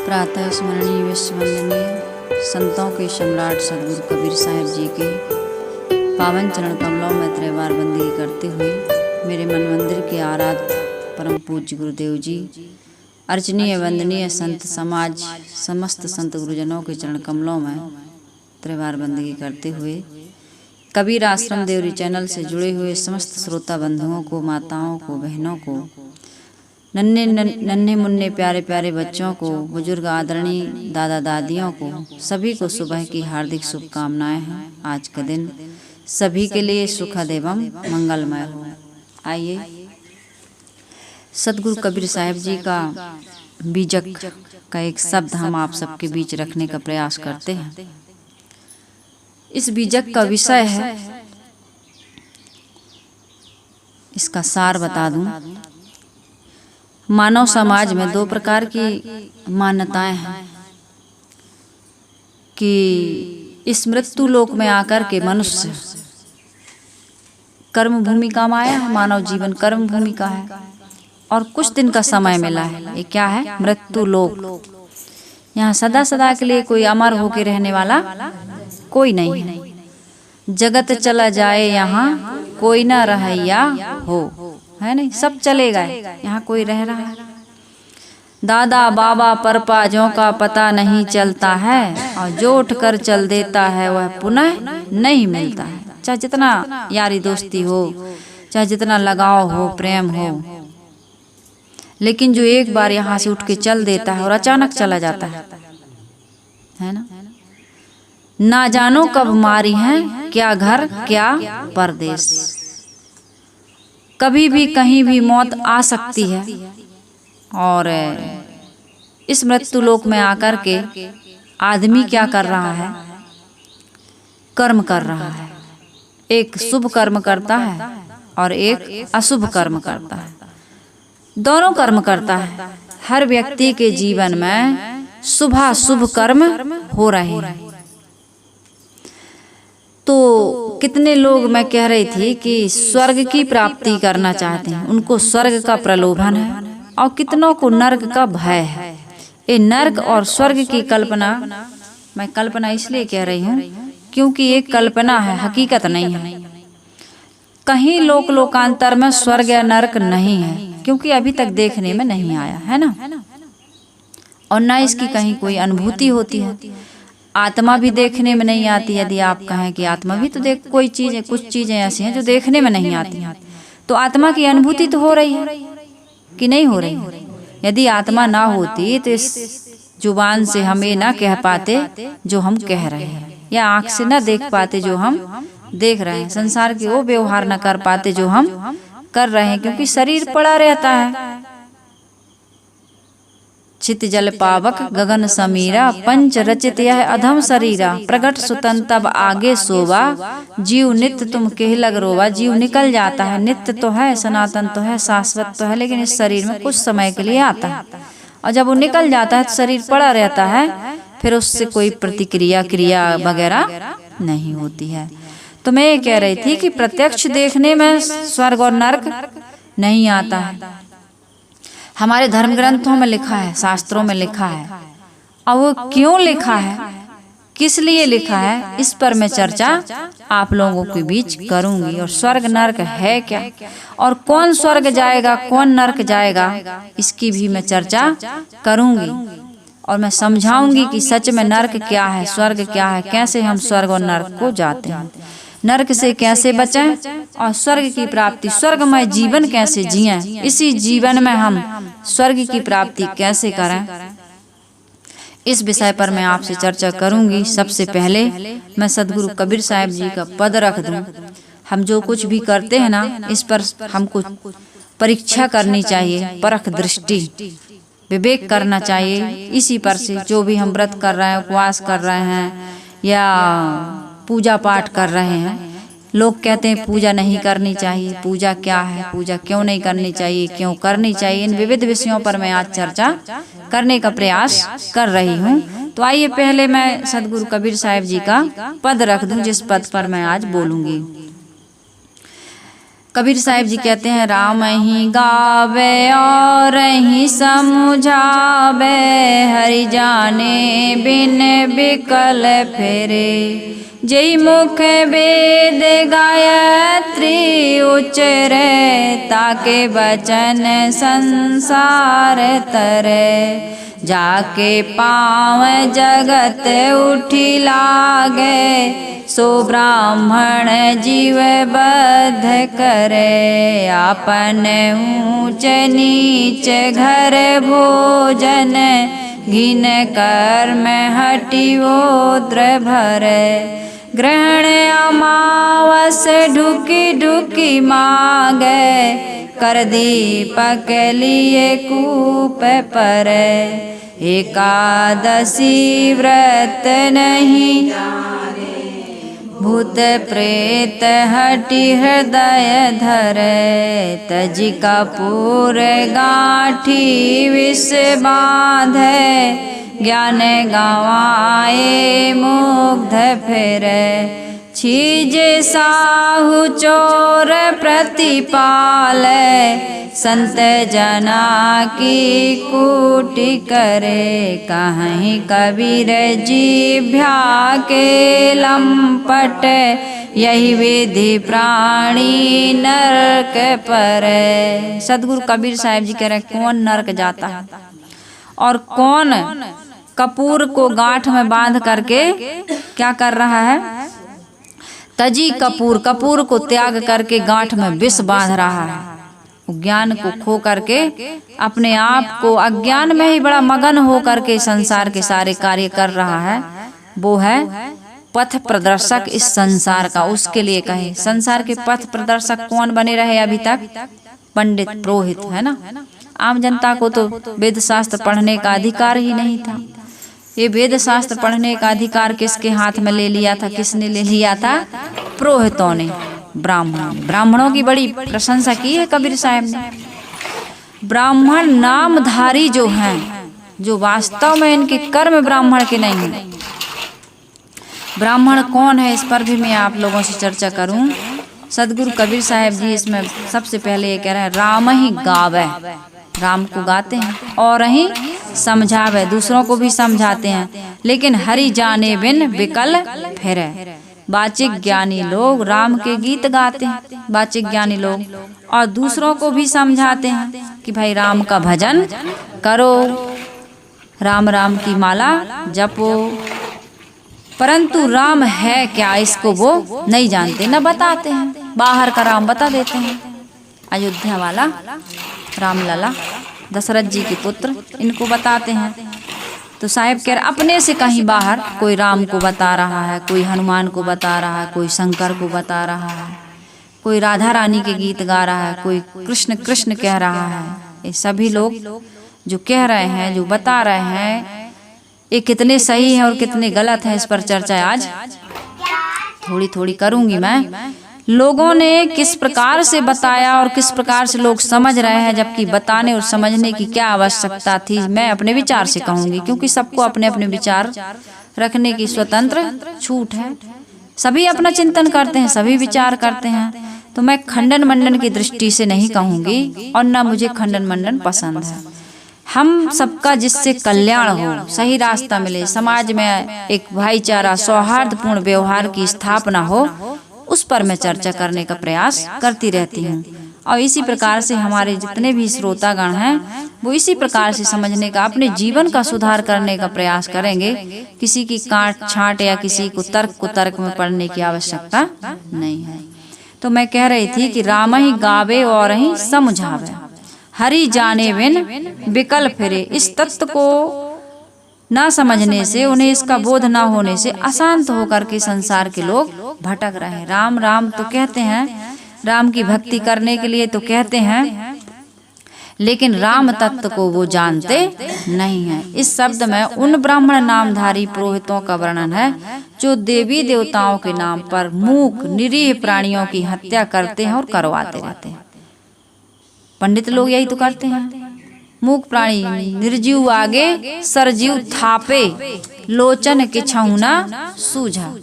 प्रातः स्मरणीय विश्ववंदनीय संतों के सम्राट सदगुरु कबीर साहिब जी के पावन चरण कमलों में त्रैवार बंदगी करते हुए मेरे मन मंदिर के आराध्य परम पूज्य गुरुदेव जी, अर्चनीय वंदनीय संत समाज, समस्त संत गुरुजनों के चरण कमलों में त्रैवार बंदगी करते हुए कबीर आश्रम देवरी चैनल से जुड़े हुए समस्त श्रोता बंधुओं को, माताओं को, बहनों को, नन्हे मुन्ने प्यारे प्यारे बच्चों को, बुजुर्ग आदरणीय दादा दादियों को, सभी को सुबह की हार्दिक शुभकामनाएं हैं। आज का दिन सभी के लिए सुखद एवं मंगलमय हो। आइए सदगुरु कबीर साहिब जी का बीजक का एक शब्द हम आप सबके बीच रखने का प्रयास करते हैं। इस बीजक का विषय है, इसका सार बता दूं। मानव समाज में दो प्रकार की मान्यताएं हैं कि इस मृत्यु लोक में आकर के मनुष्य कर्म भूमि का माया है, मानव जीवन कर्म भूमि का है और कुछ दिन का समय मिला है। ये क्या है? मृत्यु लोक। यहाँ सदा सदा के लिए कोई अमर होके रहने वाला कोई नहीं है। जगत चला जाए यहाँ कोई ना रहैया हो, है नहीं, सब चले गए, यहाँ कोई रह रहा है। दादा बाबा परपाजों का पता नहीं चलता है और जो उठकर चल देता है वह पुनः नहीं मिलता है। चाहे जितना यारी दोस्ती हो, चाहे जितना लगाव हो, प्रेम हो, लेकिन जो एक बार यहाँ से उठ के चल देता है और अचानक चला जाता है ना। ना जानो कब मारी है, क्या घर क्या परदेश। कभी भी कहीं भी मौत आ सकती है और इस मृत्यु लोक में आकर के आदमी क्या कर रहा है? कर्म कर रहा है। एक शुभ कर्म करता है और एक अशुभ कर्म करता है। दोनों कर्म करता है। हर व्यक्ति के जीवन में शुभ कर्म हो रहे हैं। तो कितने लोग, मैं कह रही थी कि स्वर्ग की प्राप्ति करना चाहते हैं, उनको स्वर्ग का प्रलोभन है और कितनों को नर्क का भय है। ये नर्क और स्वर्ग की कल्पना, मैं कल्पना इसलिए कह रही हूँ क्योंकि ये कल्पना है, हकीकत नहीं है। कहीं लोकांतर में स्वर्ग या नर्क नहीं है क्योंकि अभी तक देखने में नहीं आया है ना, और ना इसकी कहीं कोई अनुभूति होती है। आत्मा भी देखने में नहीं आती। यदि आप कहें कि आत्मा भी तो देख, कोई चीजें, कुछ चीजें ऐसी हैं जो देखने में नहीं आती हैं, तो आत्मा की अनुभूति तो हो रही है कि नहीं हो रही है। यदि आत्मा ना होती तो इस जुबान से हम ये ना कह पाते जो हम कह रहे हैं, या आंख से ना देख पाते जो हम देख रहे हैं, संसार के वो व्यवहार न कर पाते जो हम कर रहे हैं, क्योंकि शरीर पड़ा रहता है। चित जल पावक गगन समीरा, पंच रचित यह अधम शरीरा। प्रगट सुतन तब आगे सोवा, जीव नित्य तुम केह लग रोवा। जीव निकल जाता है, नित्य तो है, सनातन तो है, शाश्वत तो है, लेकिन इस शरीर में कुछ समय के लिए आता है और जब वो निकल जाता है तो शरीर पड़ा रहता है, फिर उससे कोई प्रतिक्रिया क्रिया वगैरह नहीं होती है। तो मैं ये कह रही थी कि प्रत्यक्ष देखने में स्वर्ग और नर्क नहीं आता है। हमारे धर्म ग्रंथों में लिखा है, शास्त्रों में लिखा है, और वो क्यों लिखा है, किस लिए लिखा है, इस पर मैं चर्चा आप लोगों के बीच करूंगी। और स्वर्ग नर्क है क्या, और कौन स्वर्ग जाएगा कौन नर्क जाएगा, इसकी भी मैं चर्चा करूंगी। और मैं समझाऊंगी कि सच में नर्क क्या है, स्वर्ग क्या है, कैसे हम स्वर्ग और नर्क को जाते हैं, नर्क से कैसे बचें और स्वर्ग की प्राप्ति, स्वर्गमय जीवन कैसे जिएं, इसी जीवन में हम स्वर्ग की प्राप्ति कैसे करें, इस विषय पर मैं आपसे चर्चा करूंगी। सबसे पहले मैं सदगुरु कबीर साहिब जी का पद रख दूं। हम जो कुछ भी करते हैं ना, इस पर हमको परीक्षा करनी चाहिए, परख दृष्टि, विवेक करना चाहिए। इसी पर से जो भी हम व्रत कर रहे हैं, उपवास कर रहे हैं या पूजा पाठ कर रहे हैं, लोग कहते हैं पूजा नहीं करनी चाहिए। पूजा क्या है, पूजा क्यों नहीं करनी चाहिए, क्यों करनी चाहिए, इन विविध विषयों पर मैं आज चर्चा करने का प्रयास कर रही हूँ। तो आइए पहले मैं सदगुरु कबीर साहिब जी का पद रख दूं, जिस पद पर मैं आज बोलूंगी। कबीर साहिब जी कहते हैं राम ही गावे और ही समझावे, हरि जाने बिन बिकल फेरे। जय मुख वेद गायत्री उच्चरे, ताके बचन संसार तरे। जाके पाँव जगत उठी लागे, सो ब्राह्मण जीव बध करे। आपन ऊंच नीच घर भोजन, घिन कर्म हटि ओद्र भरे। ग्रहण अमावस ढुकी ढुकी मागे, कर दीपक लिए कूप पर। एकादशी व्रत नहीं, भूत प्रेत हटि हृदय धरे। तजी कपूर गांठी विष बांधे, ज्ञान गवाए मुग्ध फिरे। छीजे साहु चोर प्रतिपाले, संत जना की कूटी करे। कहीं कबीर जिभ्या के लंपट, यही विधि प्राणी नरक पर। सदगुरु कबीर साहिब जी कह रहे कौन नरक जाता है और कौन कपूर को गांठ में बांध करके क्या कर रहा है। तजी कपूर, कपूर को त्याग करके गांठ में विष बांध रहा है। ज्ञान को खो करके अपने आप को अज्ञान में ही बड़ा मगन हो करके संसार के सारे कार्य कर रहा है। वो है पथ प्रदर्शक इस संसार का। उसके लिए कहे संसार के पथ प्रदर्शक कौन बने रहे अभी तक? पंडित पुरोहित, है ना। आम जनता को तो वेद शास्त्र पढ़ने का अधिकार ही नहीं था। ये वेद शास्त्र पढ़ने का अधिकार किसके हाथ में ले लिया था? किसने ले लिया था? पुरोहितों ने, ब्राह्मणों की बड़ी प्रशंसा की है कबीर साहब ने। ब्राह्मण नामधारी जो हैं, जो वास्तव में इनके कर्म ब्राह्मण के नहीं हैं। ब्राह्मण कौन है, इस पर भी मैं आप लोगों से चर्चा करूं। सदगुरु कबीर साहब जी इसमें सबसे पहले ये कह रहे हैं राम ही गावे, राम को गाते हैं और ही समझावे, दूसरों को भी समझाते हैं। लेकिन हरि जाने बिन विकल फिरे। वाचिक ज्ञानी लोग राम के गीत गाते हैं, वाचिक ज्ञानी लोग, और दूसरों को भी समझाते हैं कि भाई राम का भजन करो, राम राम की माला जपो। परंतु राम है क्या, इसको वो नहीं जानते, न बताते हैं। बाहर का राम बता देते हैं, अयोध्या वाला राम लला, दशरथ जी के पुत्र, इनको बताते हैं। तो साहिब कह रहे अपने से कहीं बाहर कोई राम को बता रहा है, कोई हनुमान को बता रहा है, कोई शंकर को बता रहा है, कोई राधा रानी के गीत गा रहा है, कोई कृष्ण कृष्ण कह रहा है। ये सभी लोग जो कह रहे हैं, जो बता रहे हैं, ये कितने सही है और कितने गलत है, इस पर चर्चा आज थोड़ी थोड़ी करूंगी मैं। लोगों ने किस प्रकार से बताया और किस प्रकार से लोग समझ रहे हैं, जबकि बताने और समझने की क्या आवश्यकता थी, मैं अपने विचार से कहूंगी। क्योंकि सबको अपने अपने विचार रखने की स्वतंत्र छूट है। सभी अपना चिंतन करते हैं, सभी विचार करते हैं। तो मैं खंडन मंडन की दृष्टि से नहीं कहूंगी और न मुझे खंडन मंडन पसंद है। हम सबका जिससे कल्याण हो, सही रास्ता मिले, समाज में एक भाईचारा सौहार्दपूर्ण व्यवहार की स्थापना हो, उस पर मैं चर्चा करने का प्रयास करती रहती हूँ। और इसी प्रकार से हमारे जितने भी श्रोतागण हैं, वो इसी प्रकार से समझने का, अपने जीवन का सुधार करने का प्रयास करेंगे। किसी की काट छांट या किसी को तर्क में पढ़ने की आवश्यकता नहीं है। तो मैं कह रही थी कि राम ही गावे और ही समझावे, हरि जाने बिन विकल फिरे। इस तत्व को ना समझने से, उन्हें इसका बोध ना होने से अशांत होकर के संसार के लोग भटक रहे हैं। राम राम तो कहते हैं, राम की भक्ति करने के लिए तो कहते हैं, लेकिन राम तत्व को वो जानते नहीं हैं। इस शब्द में उन ब्राह्मण नामधारी पुरोहितों का वर्णन है जो देवी देवताओं के नाम पर मूक निरीह प्राणियों की हत्या करते हैं और करवाते रहते हैं। पंडित लोग यही तो करते हैं। मूक प्राणी निर्जीव आगे सरजीव थापे, लोचन के छौना सूझा।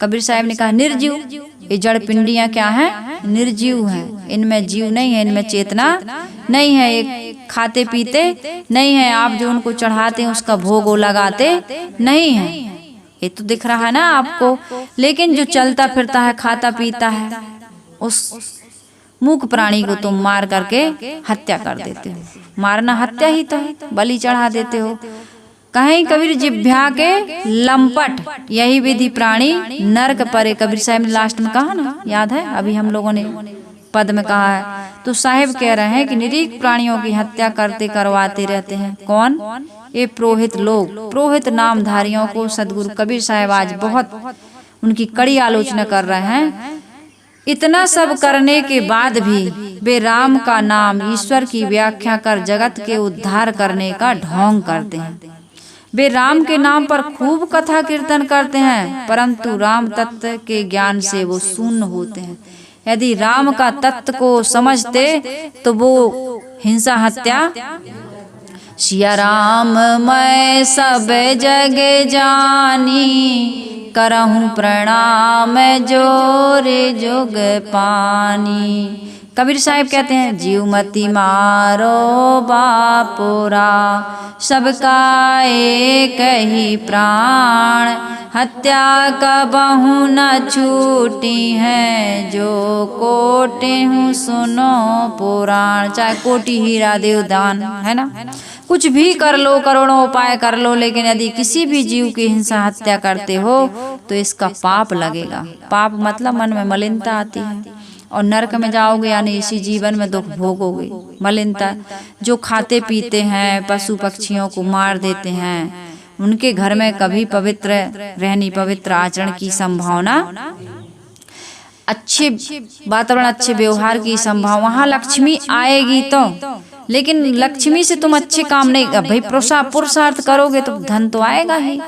कबीर साहब ने कहा निर्जीव, ये जड़ पिंडियां क्या हैं? निर्जीव हैं। इनमें जीव नहीं है, इनमें चेतना नहीं है, ये खाते पीते नहीं है। आप जो उनको चढ़ाते हैं उसका भोग वो लगाते नहीं है। ये तो दिख रहा है ना आपको। लेकिन जो चलता फिरता है, खाता पीता है, उस मूक प्राणी को तुम मार करके हत्या कर देते हो। मारना हत्या ही तो है, बलि चढ़ा देते हो। कहीं कबीर जिभ्या के लंपट, यही विधि प्राणी नरक परे। कबीर साहब ने लास्ट में कहा ना, याद है? अभी हम लोगों ने पद में कहा है। तो साहिब कह रहे हैं कि निरीह प्राणियों की हत्या करते करवाते रहते हैं। कौन? ये पुरोहित लोग। पुरोहित नामधारियों को सदगुरु कबीर साहब आज बहुत उनकी कड़ी आलोचना कर रहे हैं। इतना सब करने के बाद भी वे राम का नाम, ईश्वर की व्याख्या कर जगत के उद्धार करने का ढोंग करते हैं। वे राम के नाम पर खूब कथा कीर्तन करते हैं, परंतु राम तत्व के ज्ञान से वो शून्य होते हैं। यदि राम का तत्व को समझते तो वो हिंसा हत्या। सिया राम मैं सब जग जानी, करहूँ प्रणाम जोरे जोग पानी। कबीर साहिब कहते हैं, जीव मति मारो बापुरा, सबका एक ही प्राण, हत्या कबहु न छूटी है, जो कोटि हूँ सुनो पुराण। चाहे कोटि हीरा देव दान, है ना, कुछ भी कर लो, करोड़ों उपाय कर लो, लेकिन यदि किसी भी जीव की हिंसा हत्या करते हो तो इसका पाप लगेगा। पाप मतलब मन में मलिनता आती है और नरक में जाओगे, यानी इसी जीवन में दुख भोगोगे। मलिनता, जो खाते पीते हैं, पशु पक्षियों को मार देते हैं, उनके घर में कभी पवित्र रहनी, पवित्र आचरण की संभावना, अच्छे वातावरण, अच्छे व्यवहार की संभावना, वहाँ लक्ष्मी आएगी तो। लेकिन लक्ष्मी से तुम अच्छे काम नहीं, भाई पुरुषार्थ करोगे तो धन तो आएगा ही,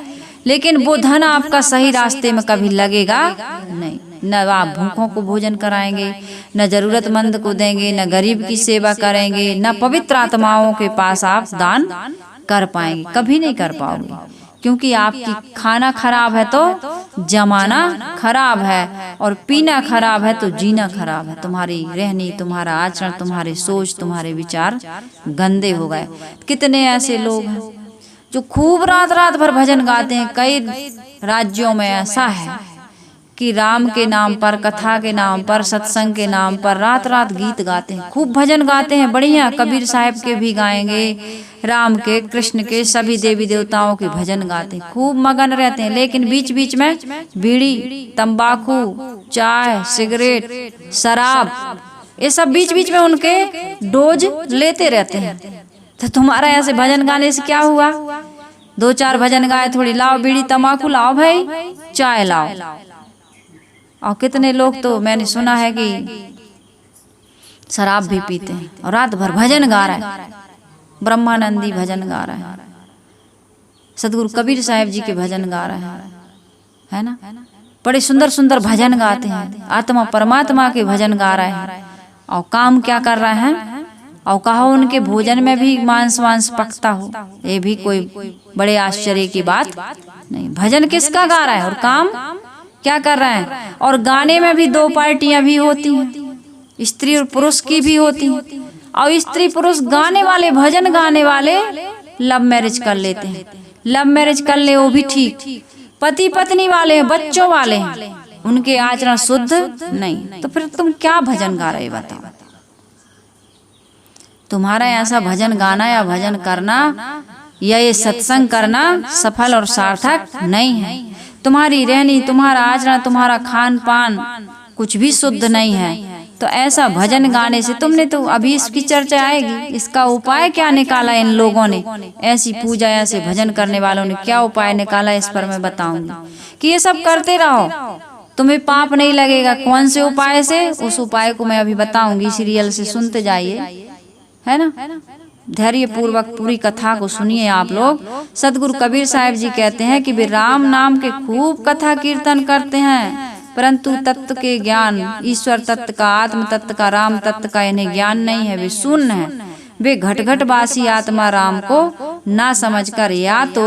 लेकिन वो धन आपका सही रास्ते में कभी लगेगा नहीं। न आप भूखों को भोजन कराएंगे, न जरूरतमंद को देंगे, न गरीब की सेवा करेंगे, न पवित्र आत्माओं के पास आप दान कर पाएंगे, कभी नहीं कर पाओगे। क्योंकि आपकी खाना खराब है तो जमाना खराब है, और पीना खराब है तो जीना खराब है। तुम्हारी रहनी, तुम्हारा आचरण, तुम्हारे सोच, तुम्हारे विचार गंदे हो गए। कितने ऐसे लोग हैं जो खूब रात रात भर भजन गाते हैं। कई राज्यों में ऐसा है कि राम के नाम पर, कथा के नाम पर, सत्संग के नाम पर रात रात गीत गाते हैं, खूब भजन गाते हैं, बढ़िया। कबीर साहब के भी गाएंगे, राम के, कृष्ण के, सभी देवी देवताओं के भजन गाते हैं, खूब मगन रहते हैं। लेकिन बीच बीच में बीड़ी, तंबाकू, चाय, सिगरेट, शराब, ये सब बीच बीच में उनके डोज लेते रहते हैं। तो तुम्हारा ऐसे भजन गाने से क्या हुआ? दो चार भजन गाए, थोड़ी लाओ बीड़ी तंबाकू लाओ भाई, चाय लाओ। और कितने लोग तो मैंने सुना है कि शराब भी पीते हैं और रात भर भजन गा रहा है। ब्रह्मानंदी भजन गा रहा है, सदगुरु कबीर साहब जी के भजन गा रहा है ना, बड़े सुंदर सुंदर भजन गाते हैं, आत्मा परमात्मा के भजन गा रहे हैं। और काम क्या कर रहे हैं? और कहो उनके भोजन में भी मांस वांस पकता हो, ये भी कोई बड़े आश्चर्य की बात नहीं। भजन किसका गा रहा है और काम क्या कर रहे हैं? और गाने में भी दो पार्टियां भी होती हैं, स्त्री और पुरुष की भी होती हैं। और स्त्री पुरुष गाने वाले, भजन गाने वाले लव मैरिज कर लेते हैं। लव मैरिज कर ले वो भी ठीक, पति पत्नी वाले हैं, बच्चों वाले हैं, उनके आचरण शुद्ध नहीं। तो फिर तुम क्या भजन गा रहे बताओ? तुम्हारा ऐसा भजन गाना या भजन करना या ये सत्संग करना सफल और सार्थक नहीं है। तुम्हारी रहनी, तुम्हारा आचरण, तुम्हारा खान पान कुछ भी शुद्ध नहीं है। तो ऐसा भजन गाने से तुमने तो, अभी इसकी चर्चा आएगी, इसका उपाय क्या निकाला इन लोगों ने, ऐसी पूजा, ऐसे भजन करने वालों ने क्या उपाय निकाला, इस पर मैं बताऊंगी कि ये सब करते रहो, तुम्हें पाप नहीं लगेगा। कौन से उपाय से? उस उपाय को मैं अभी बताऊंगी, सीरियल से सुनते जाइए, है ना। धैर्य पूर्वक पूरी कथा को सुनिए आप लोग। सदगुरु कबीर साहब जी कहते हैं कि वे राम नाम के खूब कथा कीर्तन करते हैं, परंतु तत्व के ज्ञान, ईश्वर तत्व का, आत्म तत्व का, राम तत्व का इन्हें ज्ञान नहीं है। वे शून्य हैं। वे घट घट वासी आत्मा राम को ना समझकर या तो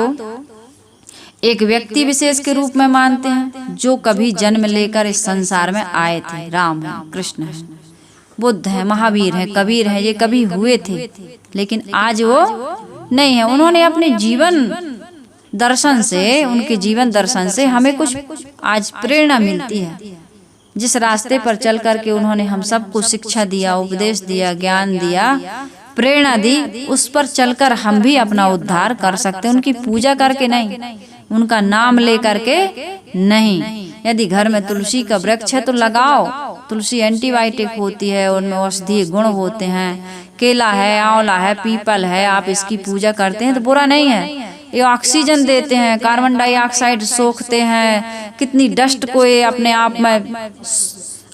एक व्यक्ति विशेष के रूप में मानते हैं जो कभी जन्म लेकर इस संसार में आए थे। राम है, कृष्ण है, बुद्ध है, महावीर है, कबीर है, ये कभी हुए थे लेकिन आज वो नहीं है। उन्होंने अपने जीवन दर्शन से, उनके जीवन दर्शन से हमें कुछ आज प्रेरणा मिलती है। जिस रास्ते पर चल करके उन्होंने हम सबको शिक्षा दिया, उपदेश दिया, ज्ञान दिया, प्रेरणा दी, उस पर चलकर हम भी अपना उद्धार कर सकते हैं। उनकी पूजा करके नहीं, उनका नाम ले करके नहीं। यदि घर में तुलसी का वृक्ष है तो लगाओ। तुलसी एंटीबायोटिक होती है, उनमें औषधीय गुण होते हैं। केला है, आंवला है, पीपल है, आप इसकी पूजा करते हैं तो बुरा नहीं है। ये ऑक्सीजन देते हैं, कार्बन डाइऑक्साइड सोखते हैं, कितनी डस्ट को ये अपने आप में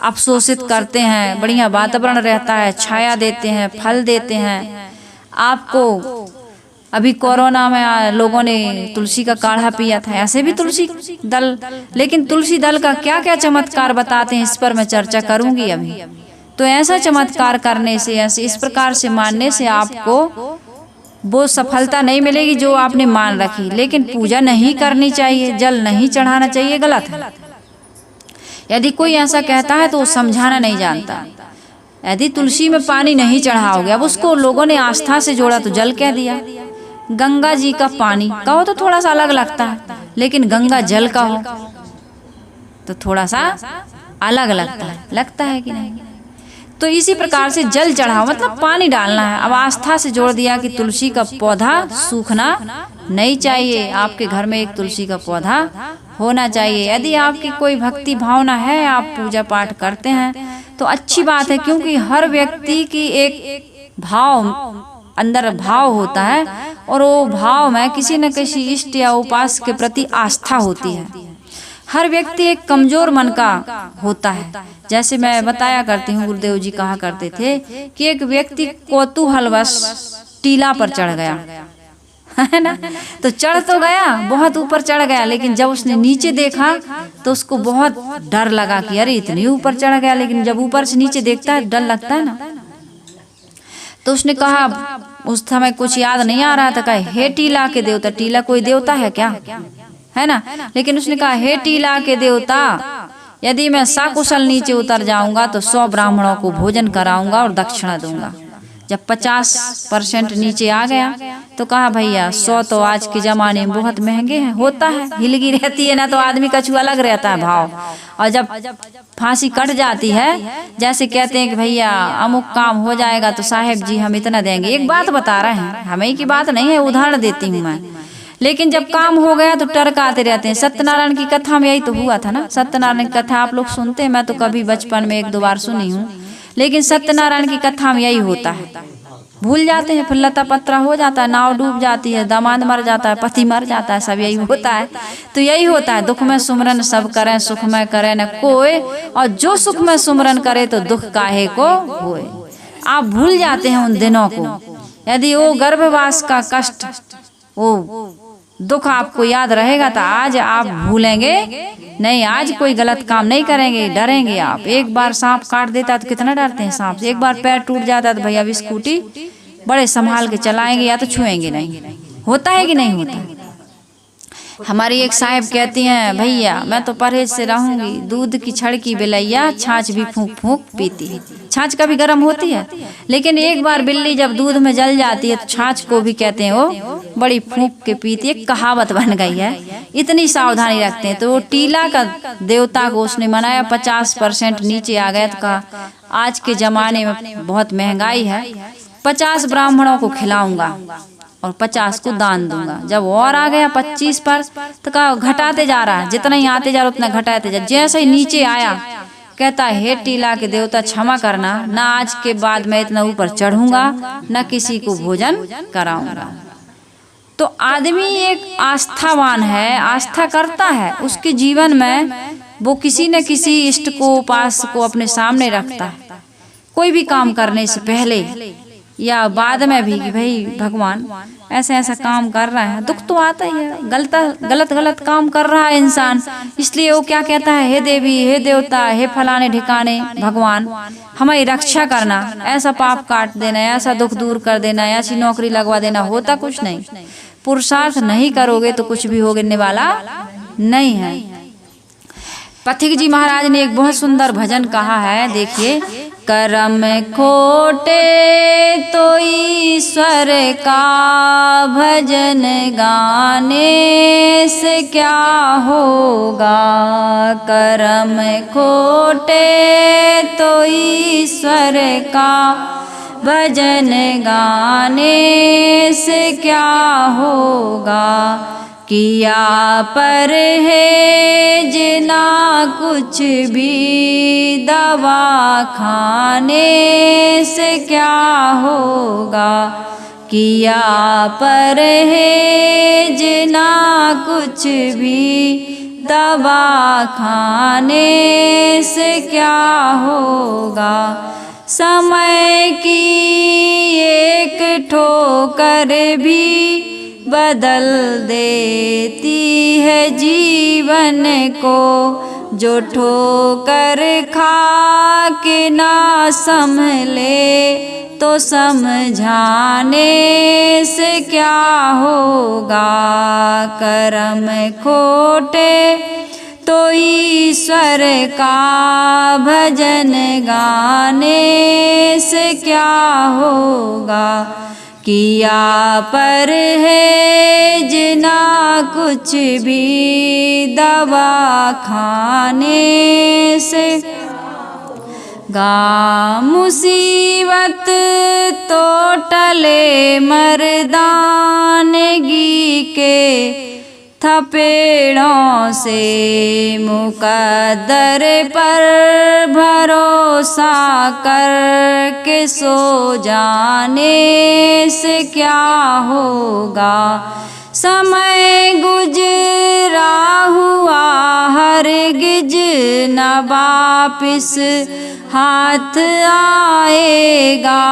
अवशोषित करते हैं, बढ़िया वातावरण रहता है, छाया देते हैं, फल देते हैं। आपको अभी कोरोना में लोगों ने तुलसी का काढ़ा पिया था, ऐसे भी तुलसी दल, लेकिन तुलसी दल का क्या क्या चमत्कार बताते हैं, इस पर मैं चर्चा करूंगी अभी। तो ऐसा चमत्कार करने से, ऐसे इस प्रकार से मानने से आपको वो सफलता नहीं मिलेगी जो आपने मान रखी। लेकिन पूजा नहीं करनी चाहिए, जल नहीं चढ़ाना चाहिए, गलत है। यदि कोई ऐसा कहता है तो वो समझाना नहीं जानता। यदि तुलसी में पानी नहीं चढ़ाओगे, अब उसको लोगों ने आस्था से जोड़ा तो जल कह दिया। गंगा जी का पानी कहो तो थोड़ा सा अलग लगता है, लेकिन गंगा जल का हो तो थोड़ा सा अलग लगता है कि नहीं। तो इसी प्रकार से जल चढ़ाओ मतलब पानी डालना है। अब आस्था से जोड़ दिया कि तुलसी का पौधा सूखना नहीं चाहिए, आपके घर में एक तुलसी का पौधा होना चाहिए। यदि आपकी कोई भक्ति भावना है, आप पूजा पाठ करते हैं तो अच्छी बात है, क्योंकि हर व्यक्ति की एक भाव अंदर भाव होता है और वो भाव में किसी न किसी इष्ट या उपास के प्रति आस्था होती है। हर व्यक्ति एक कमजोर मन का होता है। जैसे मैं बताया करती हूँ, गुरुदेव जी कहा करते थे कि एक व्यक्ति कौतूहलवश टीला पर चढ़ गया, है ना, तो चढ़ तो गया, बहुत ऊपर चढ़ गया, लेकिन जब उसने नीचे देखा तो उसको बहुत डर लगा कि अरे इतनी ऊपर चढ़ गया। लेकिन जब ऊपर से नीचे देखता है डर लगता है ना, तो उसने कहा, उस समय कुछ याद नहीं आ रहा था, कहा हे टीला के देवता। टीला कोई देवता है क्या, है ना, लेकिन उसने कहा हे टीला के देवता, यदि मैं सकुशल नीचे उतर जाऊंगा तो 100 ब्राह्मणों को भोजन कराऊंगा और दक्षिणा दूंगा। जब 50% नीचे आ गया तो कहा भैया 100 तो आज के जमाने में बहुत महंगे हैं। होता है, हिलगी रहती है ना तो आदमी कछु अलग रहता है भाव। और जब फांसी कट जाती है, जैसे कहते हैं कि भैया अमुक काम हो जाएगा तो साहेब जी हम इतना देंगे। एक बात बता रहे हैं, हमें की बात नहीं है, उदाहरण देती हूँ मैं। लेकिन जब काम हो गया तो टरकाते रहते हैं। सत्यनारायण की कथा में यही तो हुआ था ना। सत्यनारायण की कथा आप लोग सुनते हैं, मैं तो कभी बचपन में 1-2 बार सुनी हूँ, लेकिन सत्यनारायण की कथा में यही होता है। भूल जाते हैं, फिर लता पत्रा हो जाता है, नाव डूब जाती है, दामाद मर जाता है, पति मर जाता है, सब यही होता है। तो यही होता है, दुख में सुमरन सब करें, सुख में करे न कोई, और जो सुख में सुमरन करे तो दुख काहे को होए। आप भूल जाते हैं उन दिनों को। यदि वो गर्भवास का कष्ट, वो दुख आपको याद रहेगा तो आज आप भूलेंगे नहीं, आज कोई गलत काम नहीं करेंगे, डरेंगे आप। एक बार सांप काट देता तो कितना डरते हैं सांप से। एक बार पैर टूट जाता तो भैया स्कूटी बड़े संभाल के चलाएंगे या तो छुएंगे नहीं। होता है कि नहीं होता। हमारी एक साहब कहती हैं, भैया मैं तो परहेज से रहूंगी, दूध की छड़की बिलैया छाछ भी फूंक फूंक पीती है। छाछ कभी गर्म होती है, लेकिन एक बार बिल्ली जब दूध में जल जाती है तो छाछ को भी कहते हैं वो बड़ी फूंक के पीती है। कहावत बन गई है, इतनी सावधानी रखते हैं। तो वो टीला का देवता को उसने मनाया, 50% नीचे आ गया तो कहा आज के जमाने में बहुत महंगाई है, 50 ब्राह्मणों को खिलाऊंगा और 50 को दान दूंगा। जब और आ गया 25 पर तो कहा घटाते जा रहा है, जितना ही आते जा रहा उतना घटाते जा। जैसे ही नीचे आया कहता हे टीला के देवता क्षमा करना, ना आज के बाद मैं इतना ऊपर चढ़ूंगा, ना किसी को भोजन कराऊंगा। तो आदमी एक आस्थावान है, आस्था करता है, उसके जीवन में वो किसी न किसी इष्ट को, उपास को अपने सामने रखता है। कोई भी काम करने से पहले या बाद में भी कि भाई भगवान ऐसा ऐसा काम कर रहा है, दुख तो आता ही है, गलत काम कर रहा है इंसान, इसलिए वो क्या कहता है हे देवी, हे देवता, हे फलाने ठिकाने भगवान हमारी रक्षा करना, ऐसा पाप काट देना, ऐसा दुख दूर कर देना, ऐसी नौकरी लगवा देना। होता कुछ नहीं, पुरुषार्थ नहीं करोगे तो कुछ भी होने वाला नहीं है। पथिक जी महाराज ने एक बहुत सुंदर भजन कहा है, देखिए। करम खोटे तो ईश्वर का भजन गाने से क्या होगा। करम खोटे तो ईश्वर का भजन गाने से क्या होगा। किया पर है जिना कुछ भी दवा खाने से क्या होगा। किया पर है जिना कुछ भी दवा खाने से क्या होगा। समय की एक ठोकर भी बदल देती है जीवन को। जो ठोकर खा के ना संभले तो समझाने से क्या होगा। करम खोटे तो ईश्वर का भजन गाने से क्या होगा। किया पर है जिना कुछ भी दवा खाने से गा। मुसीबत तो टले मर्दानगी के थपेड़ों से। मुकद्दर पर भरोसा करके सो जाने से क्या होगा। समय गुजरा हुआ हरगिज न वापिस हाथ आएगा।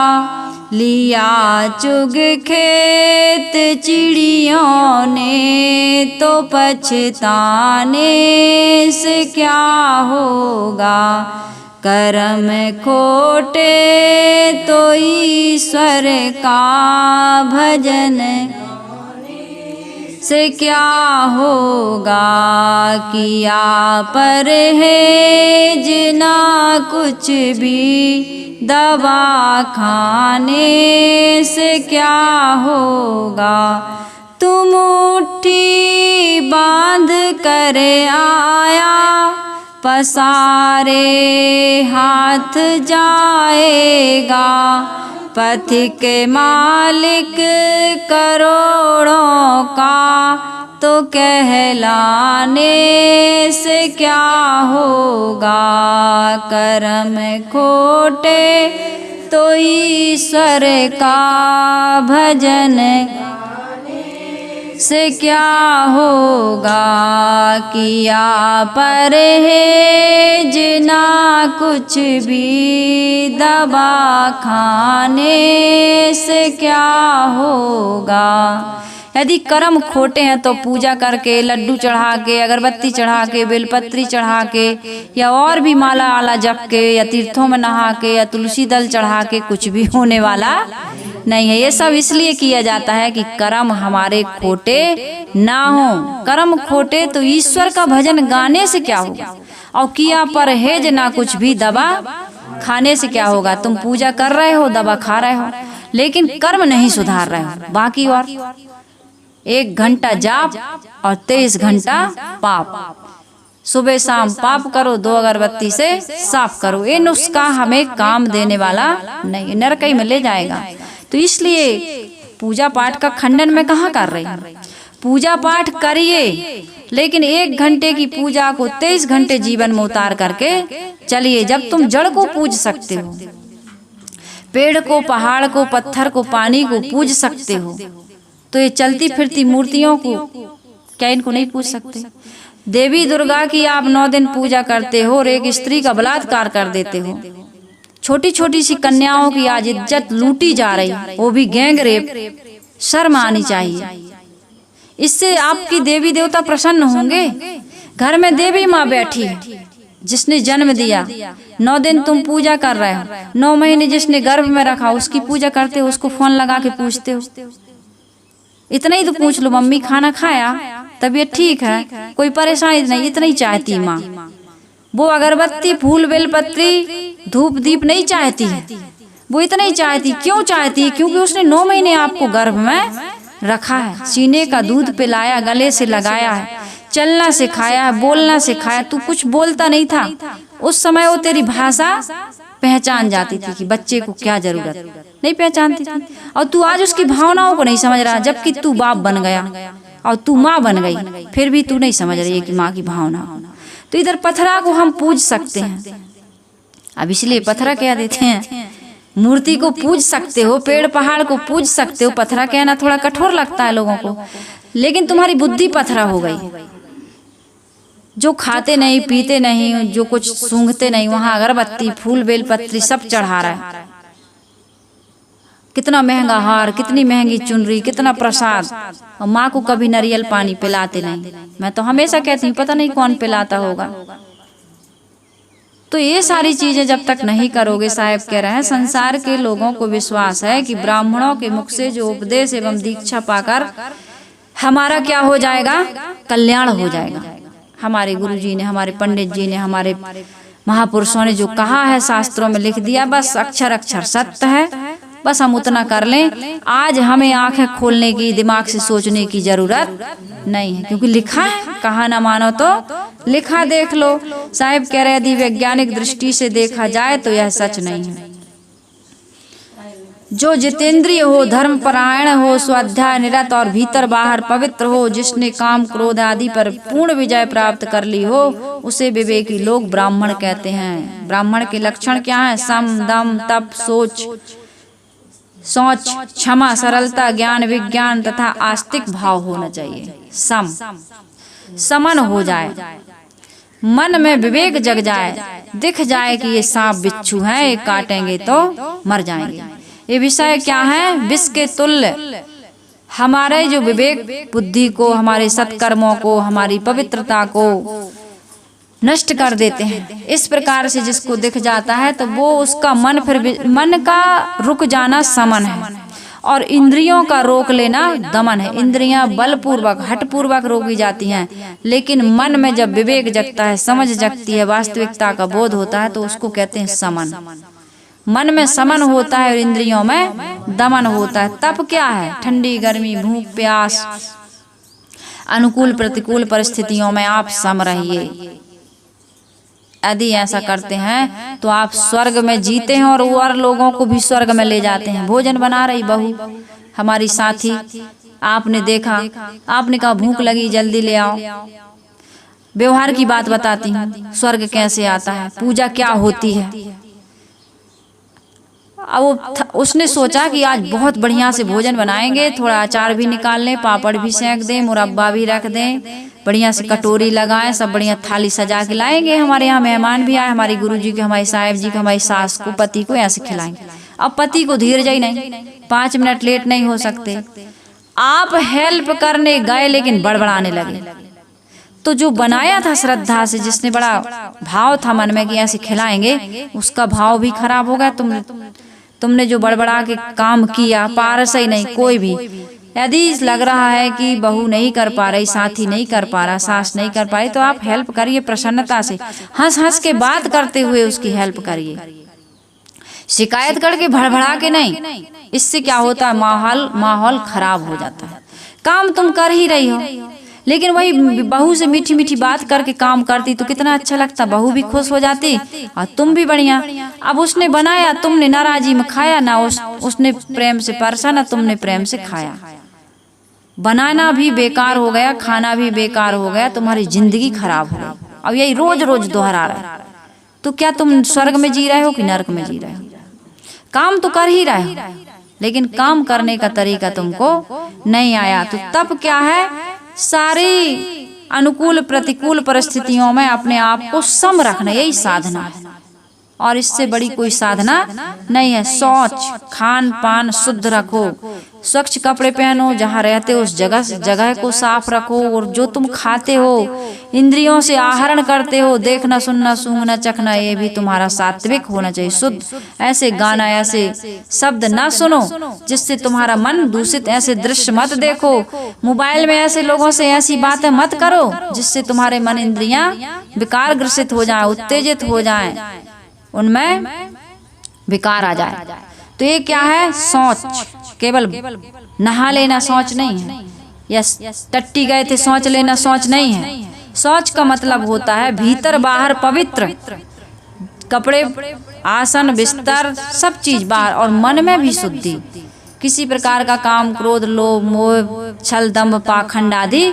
लिया चुग खेत चिड़ियों ने तो पछताने से क्या होगा। करम खोटे तो ईश्वर का भजन से क्या होगा। किया पर है जिना कुछ भी दवा खाने से क्या होगा। तुम मुट्ठी बांध कर आया पसारे हाथ जाएगा। पथिक मालिक करोड़ों का तो कहलाने से क्या होगा। करम खोटे तो ईश्वर का भजन से क्या होगा। किया पर है जिना कुछ भी दवा खाने से क्या होगा। यदि कर्म खोटे हैं तो पूजा करके, लड्डू चढ़ा के, अगरबत्ती चढ़ा के, बेलपत्री चढ़ा के, या और भी माला आला जप के, या तीर्थों में नहा के, या तुलसी दल चढ़ा के कुछ भी होने वाला नहीं है। ये सब इसलिए किया जाता है कि कर्म हमारे खोटे ना हो। कर्म खोटे तो ईश्वर का भजन गाने से क्या होगा। और किया परहेज ना कुछ भी दवा खाने से क्या होगा। तुम पूजा कर रहे हो, दवा खा रहे हो, लेकिन कर्म नहीं सुधार रहे हो। बाकी और 1 घंटा जाप और 23 घंटा पाप। सुबह शाम पाप करो, 2 अगरबत्ती से साफ करो। ये नुस्खा हमें काम देने वाला नहीं, नरकई में ले जाएगा। तो इसलिए पूजा पाठ का खंडन में कहाँ कर रही हूँ। पूजा पाठ करिए, लेकिन 1 घंटे की पूजा को 23 घंटे जीवन में उतार करके चलिए। जब तुम जड़ को पूज सकते हो, पेड़ को, पहाड़ को, पत्थर को, पानी को पूज सकते हो, तो ये चलती फिरती मूर्तियों को क्या इनको नहीं पूज सकते। देवी दुर्गा की आप 9 दिन पूजा करते हो और एक स्त्री का बलात्कार कर देते हो। छोटी छोटी सी कन्याओं की आज इज्जत लूटी जा रही, वो भी गैंग रेप। शर्म आनी चाहिए। इससे आपकी देवी देवता प्रसन्न होंगे। घर में देवी माँ बैठी है जिसने जन्म दिया, 9 दिन तुम पूजा कर रहे हो, 9 महीने जिसने गर्भ में रखा उसकी पूजा करते हो, उसको फोन लगा के पूछते हो। इतना ही तो पूछ लो, मम्मी खाना खाया, तबीयत ठीक है, कोई परेशानी नहीं, इतना ही चाहती माँ। वो अगरबत्ती, फूल, बेलपत्री, धूप दीप नहीं चाहती है, वो इतना ही चाहती। क्यों चाहती है? क्योंकि उसने 9 महीने आपको गर्भ में रखा है, सीने का दूध पिलाया, गले से लगाया है, चलना सिखाया है, बोलना सिखाया। तू कुछ बोलता नहीं था उस समय, वो तेरी भाषा पहचान जाती थी कि बच्चे को क्या जरूरत, नहीं पहचानती थी। और तू आज उसकी भावनाओं को नहीं समझ रहा, जबकि तू बाप बन गया और तू माँ बन गई, फिर भी तू नहीं समझ रही है कि माँ की भावना। तो इधर पत्थरा को हम पूज सकते हैं, अब इसलिए पत्थरा कह देते हैं। मूर्ति को पूज सकते हो, पेड़ पहाड़ को पूज सकते हो, पत्थरा कहना थोड़ा कठोर लगता है लोगों को, लेकिन तुम्हारी बुद्धि पत्थरा हो गई। जो खाते नहीं, पीते नहीं, जो कुछ सूंघते नहीं, वहां अगरबत्ती, फूल, बेलपत्री सब चढ़ा रहा है। कितना महंगा हार, कितनी महंगी चुनरी, कितना प्रसाद, और माँ को कभी नारियल पानी पिलाते नहीं। मैं तो हमेशा कहती हूँ पता नहीं कौन पिलाता होगा। तो ये सारी चीजें जब तक नहीं करोगे, साहब कह रहे हैं, संसार के लोगों को विश्वास है कि ब्राह्मणों के मुख से जो उपदेश एवं दीक्षा पाकर हमारा क्या हो जाएगा, कल्याण हो जाएगा। हमारे गुरुजी ने, हमारे पंडित जी ने, हमारे महापुरुषों ने जो कहा है, शास्त्रों में लिख दिया, बस अक्षर अक्षर सत्य है। बस हम उतना कर लें। आज हमें आंखें खोलने की, दिमाग से सोचने की जरूरत नहीं है, क्योंकि लिखा है। कहा ना मानो तो लिखा देख लो। साहिब कह रहे यदि वैज्ञानिक दृष्टि से देखा जाए तो यह सच नहीं है। जो जितेंद्रिय हो, धर्म परायण हो, स्वाध्याय निरत और भीतर बाहर पवित्र हो, जिसने काम क्रोध आदि पर पूर्ण विजय प्राप्त कर ली हो, उसे विवेकी लोग ब्राह्मण कहते हैं। ब्राह्मण के लक्षण क्या है? सम, दम, तप, सोच, क्षमा, सरलता, ज्ञान, विज्ञान तथा आस्तिक भाव होना चाहिए। समन हो जाए, मन में विवेक जग जाए, दिख जाए कि ये सांप बिच्छू हैं, ये काटेंगे तो मर जाएंगे। ये विषय क्या है? विष के तुल्य हमारे जो विवेक बुद्धि को, हमारे सत्कर्मों को, हमारी पवित्रता को नष्ट कर देते हैं। इस प्रकार से जिसको दिख जाता है तो वो उसका मन, फिर मन का रुक जाना समन है, और इंद्रियों का रोक लेना दमन है। इंद्रियां बलपूर्वक, हठपूर्वक रोकी जाती हैं, लेकिन मन में जब विवेक जगता है, समझ जगती है, वास्तविकता का बोध होता है, तो उसको कहते हैं समन। मन में समन होता है और इंद्रियों में दमन होता है। तब क्या है? ठंडी, गर्मी, भूख, प्यास, अनुकूल प्रतिकूल परिस्थितियों में आप सम रहिए। यदि ऐसा करते हैं तो आप स्वर्ग में जीते हैं, और लोगों को भी स्वर्ग में ले जाते हैं। भोजन बना रही बहू, हमारी साथी, आपने देखा, आपने कहा भूख लगी, जल्दी ले आओ। व्यवहार की बात बताती हूँ, स्वर्ग कैसे आता है, पूजा क्या होती है। अब उसने सोचा कि आज बहुत बढ़िया से भोजन बनाएंगे, थोड़ा अचार भी निकाल लें, पापड़ भी सेंक दें, मुरब्बा भी रख दें, बढ़िया से कटोरी लगाएं, सब बढ़िया थाली सजा के लाएंगे। हमारे यहाँ मेहमान भी आए, हमारी गुरुजी के, हमारी साहिब जी के, हमारी सास को, पति को ऐसे खिलाएंगे। अब पति को धीरज ही नहीं, 5 मिनट लेट नहीं हो सकते। आप हेल्प करने गए लेकिन बड़बड़ाने लगे। तो जो बनाया था श्रद्धा से, जिसने बड़ा भाव था मन में कि ऐसे खिलाएंगे, उसका भाव भी खराब हो गया। तुमने जो बड़बड़ा के काम किया, पारस ही नहीं कोई भी। यदि लग रहा है कि बहू नहीं कर पा रही, साथी नहीं कर पा रहा, सास नहीं कर पा रही, तो आप हेल्प करिए प्रसन्नता से, हंस हंस के बात करते हुए उसकी हेल्प करिए, शिकायत करके भड़बड़ा के नहीं। इससे क्या होता है? माहौल खराब हो जाता है। काम तुम कर ही रही हो, लेकिन वही बहू से मीठी मीठी बात करके काम करती तो कितना अच्छा लगता, बहू भी खुश हो जाती और तुम भी बढ़िया। अब उसने बनाया, तुमने नाराजी में खाया ना, उसने प्रेम से परसा ना, तुमने प्रेम से खाया। बनाना भी बेकार हो गया, खाना भी बेकार हो गया, तुम्हारी जिंदगी खराब हो गई। अब यही रोज रोज दोहरा रहा है, तो क्या तुम स्वर्ग में जी रहे हो कि नरक में जी रहे हो? काम तो कर ही रहे हो, लेकिन काम करने का तरीका तुमको नहीं आया। तो तब क्या है? सारी अनुकूल प्रतिकूल परिस्थितियों में अपने आप को सम रखना, यही साधना है। और इससे बड़ी कोई साधना नहीं है। शौच, खान पान शुद्ध रखो, स्वच्छ कपड़े पहनो, जहाँ रहते हो उस जगह को साफ रखो, और जो तुम खाते हो, इंद्रियों से आहरण करते हो, देखना सुनना सूंघना चखना, ये भी तुम्हारा सात्विक होना चाहिए, शुद्ध। ऐसे गाना, ऐसे शब्द ना सुनो जिससे तुम्हारा मन दूषित, ऐसे दृश्य मत देखो, मोबाइल में ऐसे लोगों से ऐसी बातें मत करो जिससे तुम्हारे मन इंद्रियां विकार ग्रसित हो जाए, उत्तेजित हो जाए, उनमें विकार आ जाए। तो ये क्या है? शौच। केवल नहा लेना शौच नहीं है, या टट्टी गए थे शौच लेना शौच नहीं है। शौच का मतलब होता है भीतर बाहर पवित्र, कपड़े, आसन, बिस्तर, सब चीज बाहर, और मन में भी शुद्धि। किसी प्रकार का काम, क्रोध, लोभ, मोह, छल, दंभ, पाखंड आदि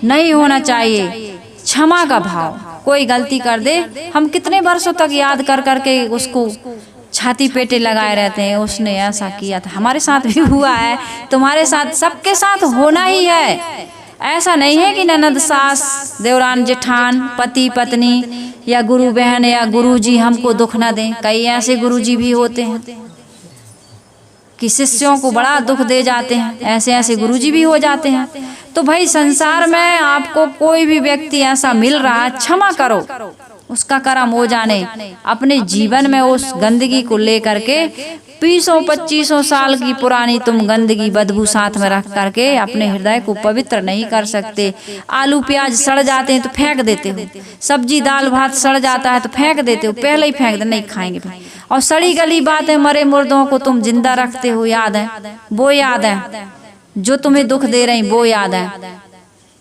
नहीं होना चाहिए। क्षमा का भाव, कोई गलती कर दे, हम कितने वर्षों तक याद कर करके उसको छाती पेटे लगाए रहते हैं, उसने ऐसा किया था, हमारे साथ भी हुआ है, तुम्हारे साथ, सबके साथ होना ही है। ऐसा नहीं है कि ननद, सास, देवरान, जेठान, पति पत्नी या गुरु बहन या गुरुजी हमको दुख न दें। कई ऐसे गुरुजी भी होते हैं कि शिष्यों को बड़ा दुख दे जाते हैं, ऐसे ऐसे गुरुजी भी हो जाते हैं। तो भाई संसार में आपको कोई भी व्यक्ति ऐसा मिल रहा है, क्षमा करो, उसका कर्म हो जाने। अपने जीवन में उस गंदगी को लेकर के 20-25 साल की पुरानी तुम गंदगी, बदबू साथ में रख करके अपने हृदय को पवित्र नहीं कर सकते। आलू प्याज सड़ जाते हैं तो फेंक देते हो, सब्जी दाल भात सड़ जाता है तो फेंक देते हो, पहले ही फेंक दे, नहीं खाएंगे भाई। और सड़ी गली बातें, मरे मुर्दों को तुम जिंदा रखते हो, याद है वो, याद है जो तुम्हें दुख दे रही, वो याद है।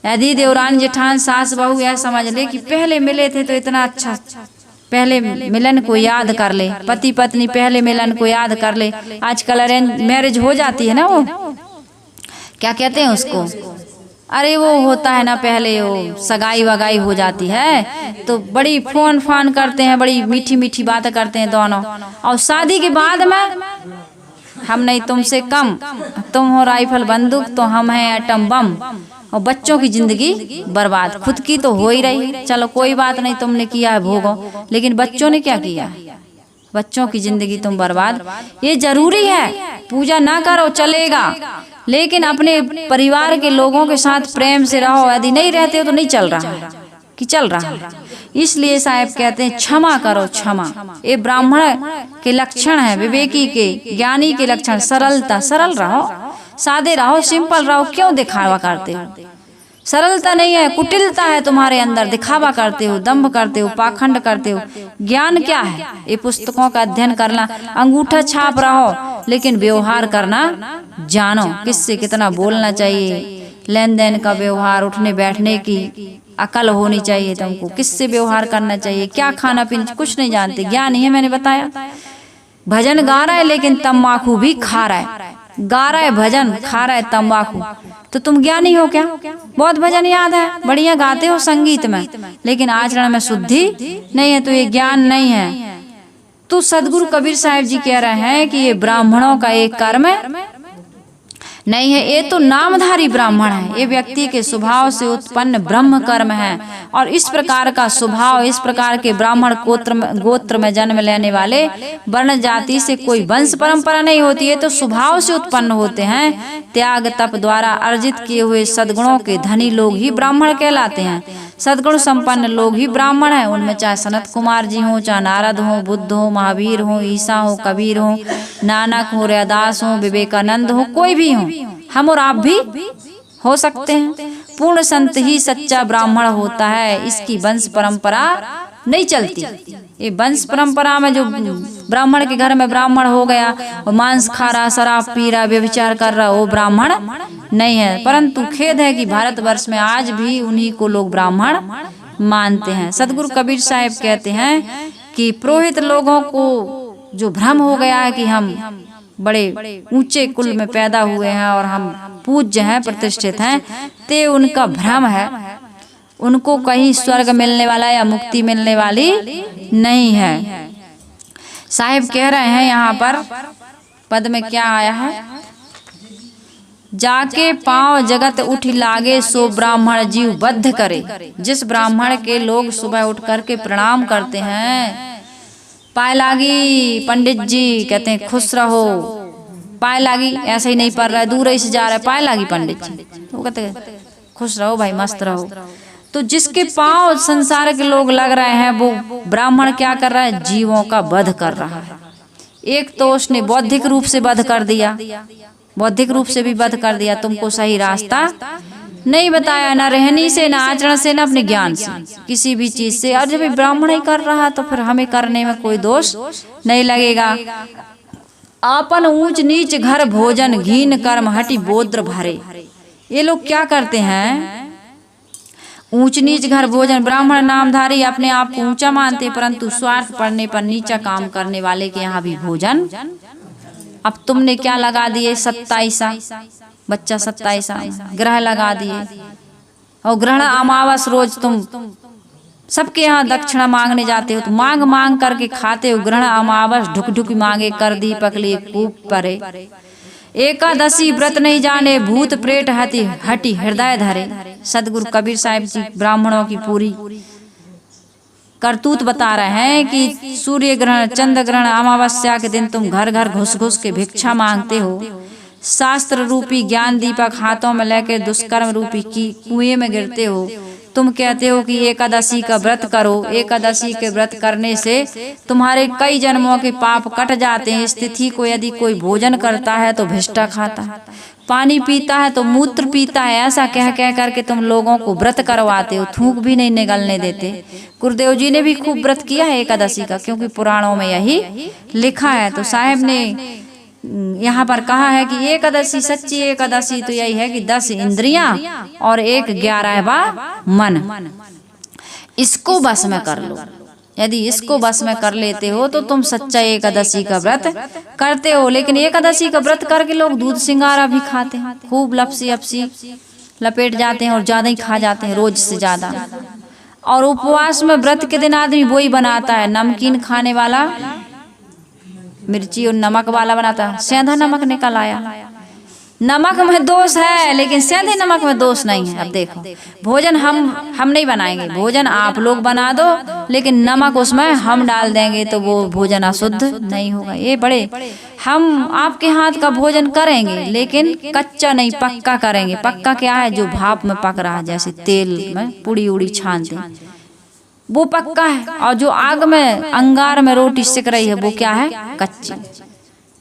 यदि देवरान जेठान सास बहू यह समझ ले कि पहले मिले थे तो इतना अच्छा, पहले मिलन को याद कर ले, पति पत्नी पहले मिलन को याद कर ले। आजकल अरेंज मैरिज हो जाती है ना, वो क्या कहते हैं उसको, अरे वो होता है ना, पहले वो सगाई वगाई हो जाती है तो बड़ी फोन फान करते हैं, बड़ी मीठी मीठी बातें करते हैं दोनों, और शादी के बाद में हम नहीं तुमसे कम, तुम हो राइफल बंदूक तो हम हैं एटम बम, और बच्चों की जिंदगी बर्बाद, खुद की तो हो ही रही। चलो कोई बात नहीं, तुमने किया है भोगो, लेकिन बच्चों ने क्या किया? बच्चों की जिंदगी तुम बर्बाद। ये जरूरी है, पूजा ना करो चलेगा, लेकिन अपने परिवार के लोगों के साथ प्रेम से रहो। यदि नहीं रहते हो तो नहीं चल रहा है कि चल रहा है। इसलिए साहब कहते हैं क्षमा करो, क्षमा। ये ब्राह्मण के लक्षण है, विवेकी के, ज्ञानी के लक्षण। सरलता, सरल रहो, सादे रहो, सिंपल रहो, क्यों दिखावा करते हो? सरलता नहीं है, कुटिलता है तुम्हारे अंदर, दिखावा करते हो, दंभ करते हो, पाखंड करते हो। ज्ञान क्या है? ये पुस्तकों का अध्ययन करना, अंगूठा छाप रहो, लेकिन व्यवहार करना जानो, किससे कितना बोलना चाहिए, लेन देन का व्यवहार, उठने बैठने की अकल होनी चाहिए तुमको, किससे व्यवहार करना चाहिए, क्या खाना पीना, कुछ नहीं जानते। ज्ञान ही है, मैंने बताया। भजन गा रहा है लेकिन तम्बाकू भी खा रहा है, गा रहा है भजन, खा रहा है तम्बाकू, तो तुम ज्ञानी हो क्या? बहुत भजन याद है, बढ़िया गाते हो संगीत में, लेकिन आचरण में शुद्धि नहीं है, तो ये ज्ञान नहीं है। तो सदगुरु कबीर साहब जी कह रहे हैं कि ये ब्राह्मणों का एक कर्म नहीं है, ये तो नामधारी ब्राह्मण है, ये व्यक्ति के स्वभाव से उत्पन्न ब्रह्म कर्म है। और इस प्रकार का स्वभाव, इस प्रकार के ब्राह्मण गोत्र में जन्म लेने वाले वर्ण जाति से कोई वंश परंपरा नहीं होती है, तो स्वभाव से उत्पन्न होते हैं। त्याग तप द्वारा अर्जित किए हुए सद्गुणों के धनी लोग ही ब्राह्मण कहलाते हैं। सद्गुण संपन्न लोग ही ब्राह्मण हैं, उनमें चाहे सनत कुमार जी हो, चाहे नारद हो, बुद्ध हो, महावीर हो, ईसा हो, कबीर हो, नानक हो, रैदास हो, विवेकानंद हो, कोई भी हो, हम और आप भी हो सकते हैं। पूर्ण संत ही सच्चा ब्राह्मण होता है, इसकी वंश परंपरा नहीं चलती। ये वंश परंपरा में जो ब्राह्मण के घर में ब्राह्मण हो गया और मांस खा रहा, शराब पी रहा, व्यभिचार कर रहा, वो ब्राह्मण नहीं है। परंतु खेद है कि भारतवर्ष में आज भी उन्हीं को लोग ब्राह्मण मानते हैं। सदगुरु कबीर साहब कहते हैं कि पुरोहित लोगों को जो भ्रम हो गया है कि हम बड़े ऊंचे कुल में पैदा हुए हैं और हम पूज्य हैं, प्रतिष्ठित हैं, ते उनका भ्रम है। उनको कहीं स्वर्ग मिलने वाला या मुक्ति मिलने वाली नहीं है। साहिब कह रहे हैं यहाँ पर पद में क्या आया है, जाके पांव जगत उठ लागे सो ब्राह्मण जीव बद्ध करे। जिस ब्राह्मण के लोग सुबह उठ करके प्रणाम करते हैं, पाए लागी पंडित जी, कहते हैं खुश रहो। पाए लागी ऐसे ही नहीं पढ़ रहा है, दूर ही से जा रहा है, पाए लागी पंडित जी, तो कहते हैं खुश रहो भाई, मस्त रहो। तो जिसके पांव संसार के लोग लग रहे हैं वो ब्राह्मण क्या कर रहा है, जीवों का वध कर रहा है। एक तो उसने बौद्धिक रूप से वध कर दिया, बौद्धिक रूप से भी वध कर दिया, तुमको सही रास्ता नहीं बताया, ना रहनी से, ना आचरण से, ना अपने ज्ञान से, किसी भी चीज से। और जब ब्राह्मण ही कर रहा तो फिर हमें करने में कोई दोष नहीं लगेगा। आपन ऊंच नीच घर भोजन, घीन कर्म हटि बोद्र भरे। ये लोग क्या करते हैं, ऊंच नीच घर भोजन, ब्राह्मण नामधारी अपने आप को ऊंचा मानते, परंतु स्वार्थ पड़ने पर नीचा काम करने वाले के यहाँ भी भोजन। अब तुमने क्या लगा दिए, 27 बच्चा 27 ग्रह लगा दिए, और ग्रहण अमावस रोज तुम सबके यहाँ दक्षिणा मांगने जाते हो, तो मांग मांग करके खाते हो। ग्रहण अमावस ढुक ढुक मांगे, कर दी पकली कूप परे। एकादशी व्रत नहीं जाने, भूत प्रेत हटी हृदय धरे। सदगुरु कबीर साहिब जी ब्राह्मणों की पूरी करतूत बता रहे हैं कि सूर्य ग्रहण, चंद्र ग्रहण, अमावस्या के दिन तुम घर घर घुस घुस के भिक्षा मांगते हो, शास्त्र रूपी ज्ञान दीपक हाथों में लेकर दुष्कर्म रूपी की कुएं में गिरते हो। तुम कहते हो कि एकादशी का व्रत करो, एकादशी के व्रत करने से तुम्हारे कई जन्मों के पाप कट जाते हैं। स्थिति को यदि कोई भोजन करता है तो भिष्टा खाता है, पानी पीता है तो मूत्र पीता है, ऐसा कह कह करके तुम लोगों को व्रत करवाते हो, थूक भी नहीं निगलने देते। गुरुदेव जी ने भी खूब व्रत किया है एकादशी का, क्योंकि पुराणों में यही लिखा है। तो साहब ने यहाँ पर कहा है कि एकादशी, सच्ची एकादशी तो यही है कि 10 इंद्रियां और 11वां मन, इसको बस में कर लो। यदि इसको बस में कर लेते हो तो तुम सच्चा एकादशी का व्रत करते हो। लेकिन एकादशी का व्रत करके लोग दूध सिंगारा भी खाते हैं, खूब लपसी अपसी लपेट जाते हैं और ज्यादा ही खा जाते हैं, रोज से ज्यादा। और उपवास में व्रत के दिन आदमी वही बनाता है, नमकीन खाने वाला, मिर्ची और नमक वाला बनाता है, सेंधा नमक निकल आया। नमक में दोष है लेकिन सेंधे नमक में दोष नहीं है। अब देखो, भोजन हम नहीं बनाएंगे, भोजन आप लोग बना दो, लेकिन नमक उसमें हम डाल देंगे तो वो भोजन अशुद्ध नहीं होगा। ये बड़े, हम आपके हाथ का भोजन करेंगे लेकिन कच्चा नहीं, पक्का करेंगे। पक्का क्या है, जो भाप में पक रहा है, जैसे तेल में पूड़ी उड़ी छानते हैं, वो पक्का है। और जो आग में अंगार में रोटी सिक रही है वो क्या है, कच्ची।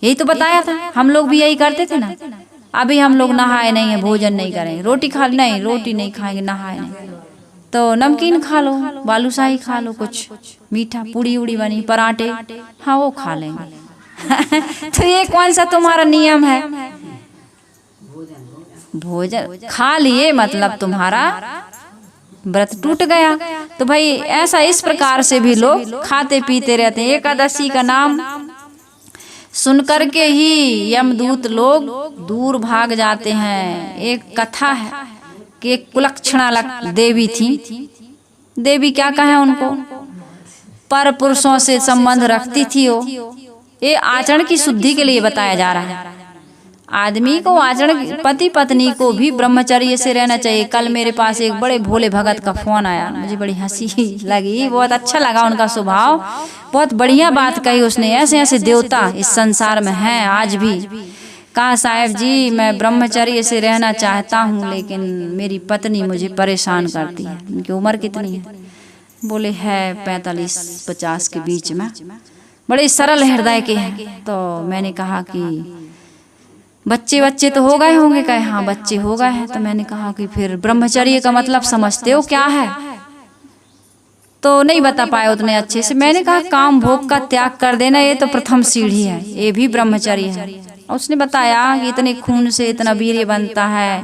यही तो बताया था, हम लोग भी यही करते थे ना। अभी हम लोग नहाए नहीं है, भोजन नहीं करेंगे, रोटी खा नहीं, रोटी नहीं खाएंगे, नहाए नहीं तो नमकीन खा लो, बालूशाही खा लो, कुछ मीठा, पूड़ी उड़ी बनी, पराठे, हाँ वो खा लेंगे। तो ये कौन सा तुम्हारा नियम है, भोजन खा लिए मतलब तुम्हारा व्रत टूट गया। तो भाई ऐसा इस प्रकार से भी लोग खाते पीते रहते हैं। एकादशी का नाम सुनकर के ही यमदूत लोग दूर भाग जाते हैं। एक कथा है कि एक कुलक्षणा देवी थी। देवी क्या कहें उनको, पर पुरुषों से संबंध रखती थी वो। ये आचरण की शुद्धि के लिए बताया जा रहा है। आदमी को आचरण, पति पत्नी को भी ब्रह्मचर्य से रहना चाहिए। कल मेरे पास एक बड़े भोले भगत का फोन आया, मुझे बड़ी हंसी लगी, बहुत अच्छा लगा उनका स्वभाव, बहुत बढ़िया बात कही उसने। ऐसे ऐसे देवता इस संसार में हैं आज भी। कहा साहब जी मैं ब्रह्मचर्य से रहना चाहता हूँ लेकिन मेरी पत्नी मुझे परेशान करती है। उनकी उम्र कितनी है, बोले है 45-50 के बीच में, बड़े सरल हृदय के हैं। तो मैंने कहा कि बच्चे तो हो गए होंगे, कहे हाँ बच्चे हो गए हैं। तो मैंने कहा कि फिर ब्रह्मचर्य का मतलब समझते हो क्या है, तो नहीं बता पाए उतने अच्छे से। मैंने कहा काम भोग का त्याग कर देना, ये तो प्रथम सीढ़ी है, ये भी ब्रह्मचर्य है। और उसने बताया कि इतने खून से इतना वीर्य बनता है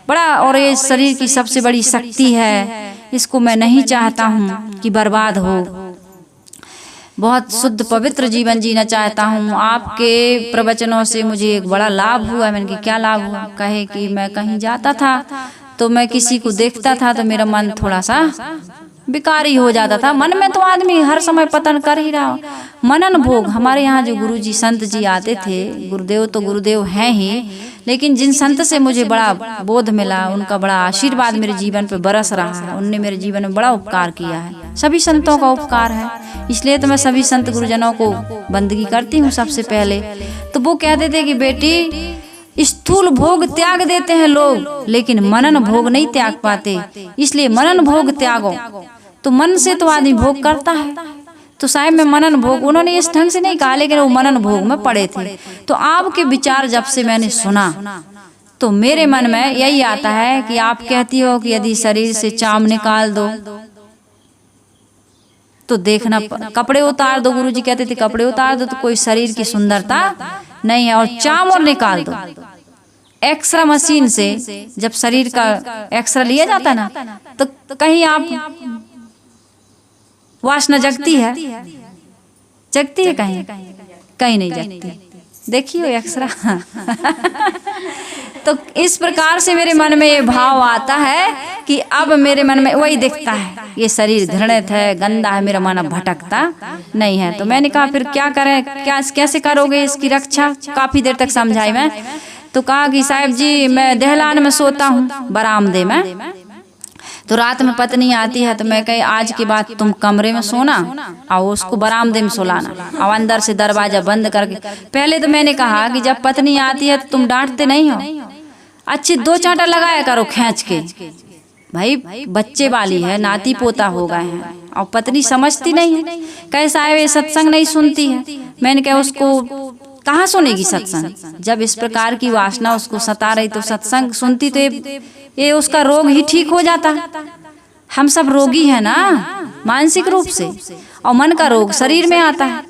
बड़ा, और ये शरीर की सबसे बड़ी शक्ति है, इसको मैं नहीं चाहता हूँ कि बर्बाद हो, बहुत शुद्ध पवित्र जीवन जीना चाहता हूँ। आपके प्रवचनों से मुझे एक बड़ा लाभ हुआ। मैंने कहा क्या लाभ हुआ, कहे कि मैं कहीं जाता था तो मैं किसी को देखता था तो मेरा मन थोड़ा सा विकारी हो जाता था। मन में तो आदमी हर समय पतन कर ही रहा। मनन भोग, हमारे यहाँ जो गुरुजी संत जी आते थे, गुरुदेव तो गुरुदेव हैं ही, लेकिन जिन संत से मुझे बड़ा बोध मिला, उनका बड़ा आशीर्वाद मेरे जीवन पे बरस रहा है, उनने मेरे जीवन में बड़ा उपकार किया है। सभी संतों का उपकार है। इसलिए तो मैं सभी संत गुरुजनों को बंदगी करती हूँ सबसे पहले। तो वो कहते थे कि बेटी स्थूल भोग त्याग देते हैं लोग, लेकिन मनन भोग नहीं त्याग पाते, इसलिए मनन भोग त्यागो। तो मन से तो आदमी भोग करता है। तो साहब मैं मनन भोग, उन्होंने इस ढंग से नहीं कहा, लेकिन वो मनन भोग में पड़े थे। तो आपके विचार जब से मैंने सुना तो मेरे मन में यही आता है कि आप कहती हो कि यदि शरीर से चाम निकाल दो तो देखना, कपड़े उतार दो, गुरुजी कहते थे कपड़े उतार दो तो कोई शरीर की सुंदरता नहीं है, और चाम और निकाल दो। एक्सरा मशीन से जब शरीर का एक्सरा लिया जाता है ना, तो कहीं आप वासना जगती है, जगती है कहीं कहीं नहीं जगती। देखिए एक्सरा तो इस प्रकार से मेरे मन में ये भाव आता है कि अब मेरे मन में वही दिखता है, ये शरीर घृणित है, गंदा है, मेरा मन अब भटकता नहीं है। तो मैंने कहा फिर क्या करें, कैसे करोगे इसकी रक्षा? काफी देर तक समझाई मैं। तो कहा कि साहब जी मैं दहलान में सोता हूँ, बरामदे में। तो रात में पत्नी आती है तो मैं कही आज के बाद तुम कमरे में सोना और उसको बरामदे में सुलाना, और अंदर से दरवाजा बंद करके। पहले तो मैंने कहा कि जब पत्नी आती है तो तुम डांटते नहीं हो, अच्छी 2 चांटा लगाया करो खींच के। भाई बच्चे वाली है, नाती पोता हो गए हैं, और पत्नी समझती नहीं है। कैसा है वे सत्संग नहीं सुनती है। मैंने कहा उसको कहाँ सुनेगी सत्संग, जब इस प्रकार की वासना उसको सता रही तो सत्संग सुनती तो ये उसका रोग ही ठीक हो जाता। हम सब रोगी है ना मानसिक रूप से, और मन का रोग शरीर में आता है,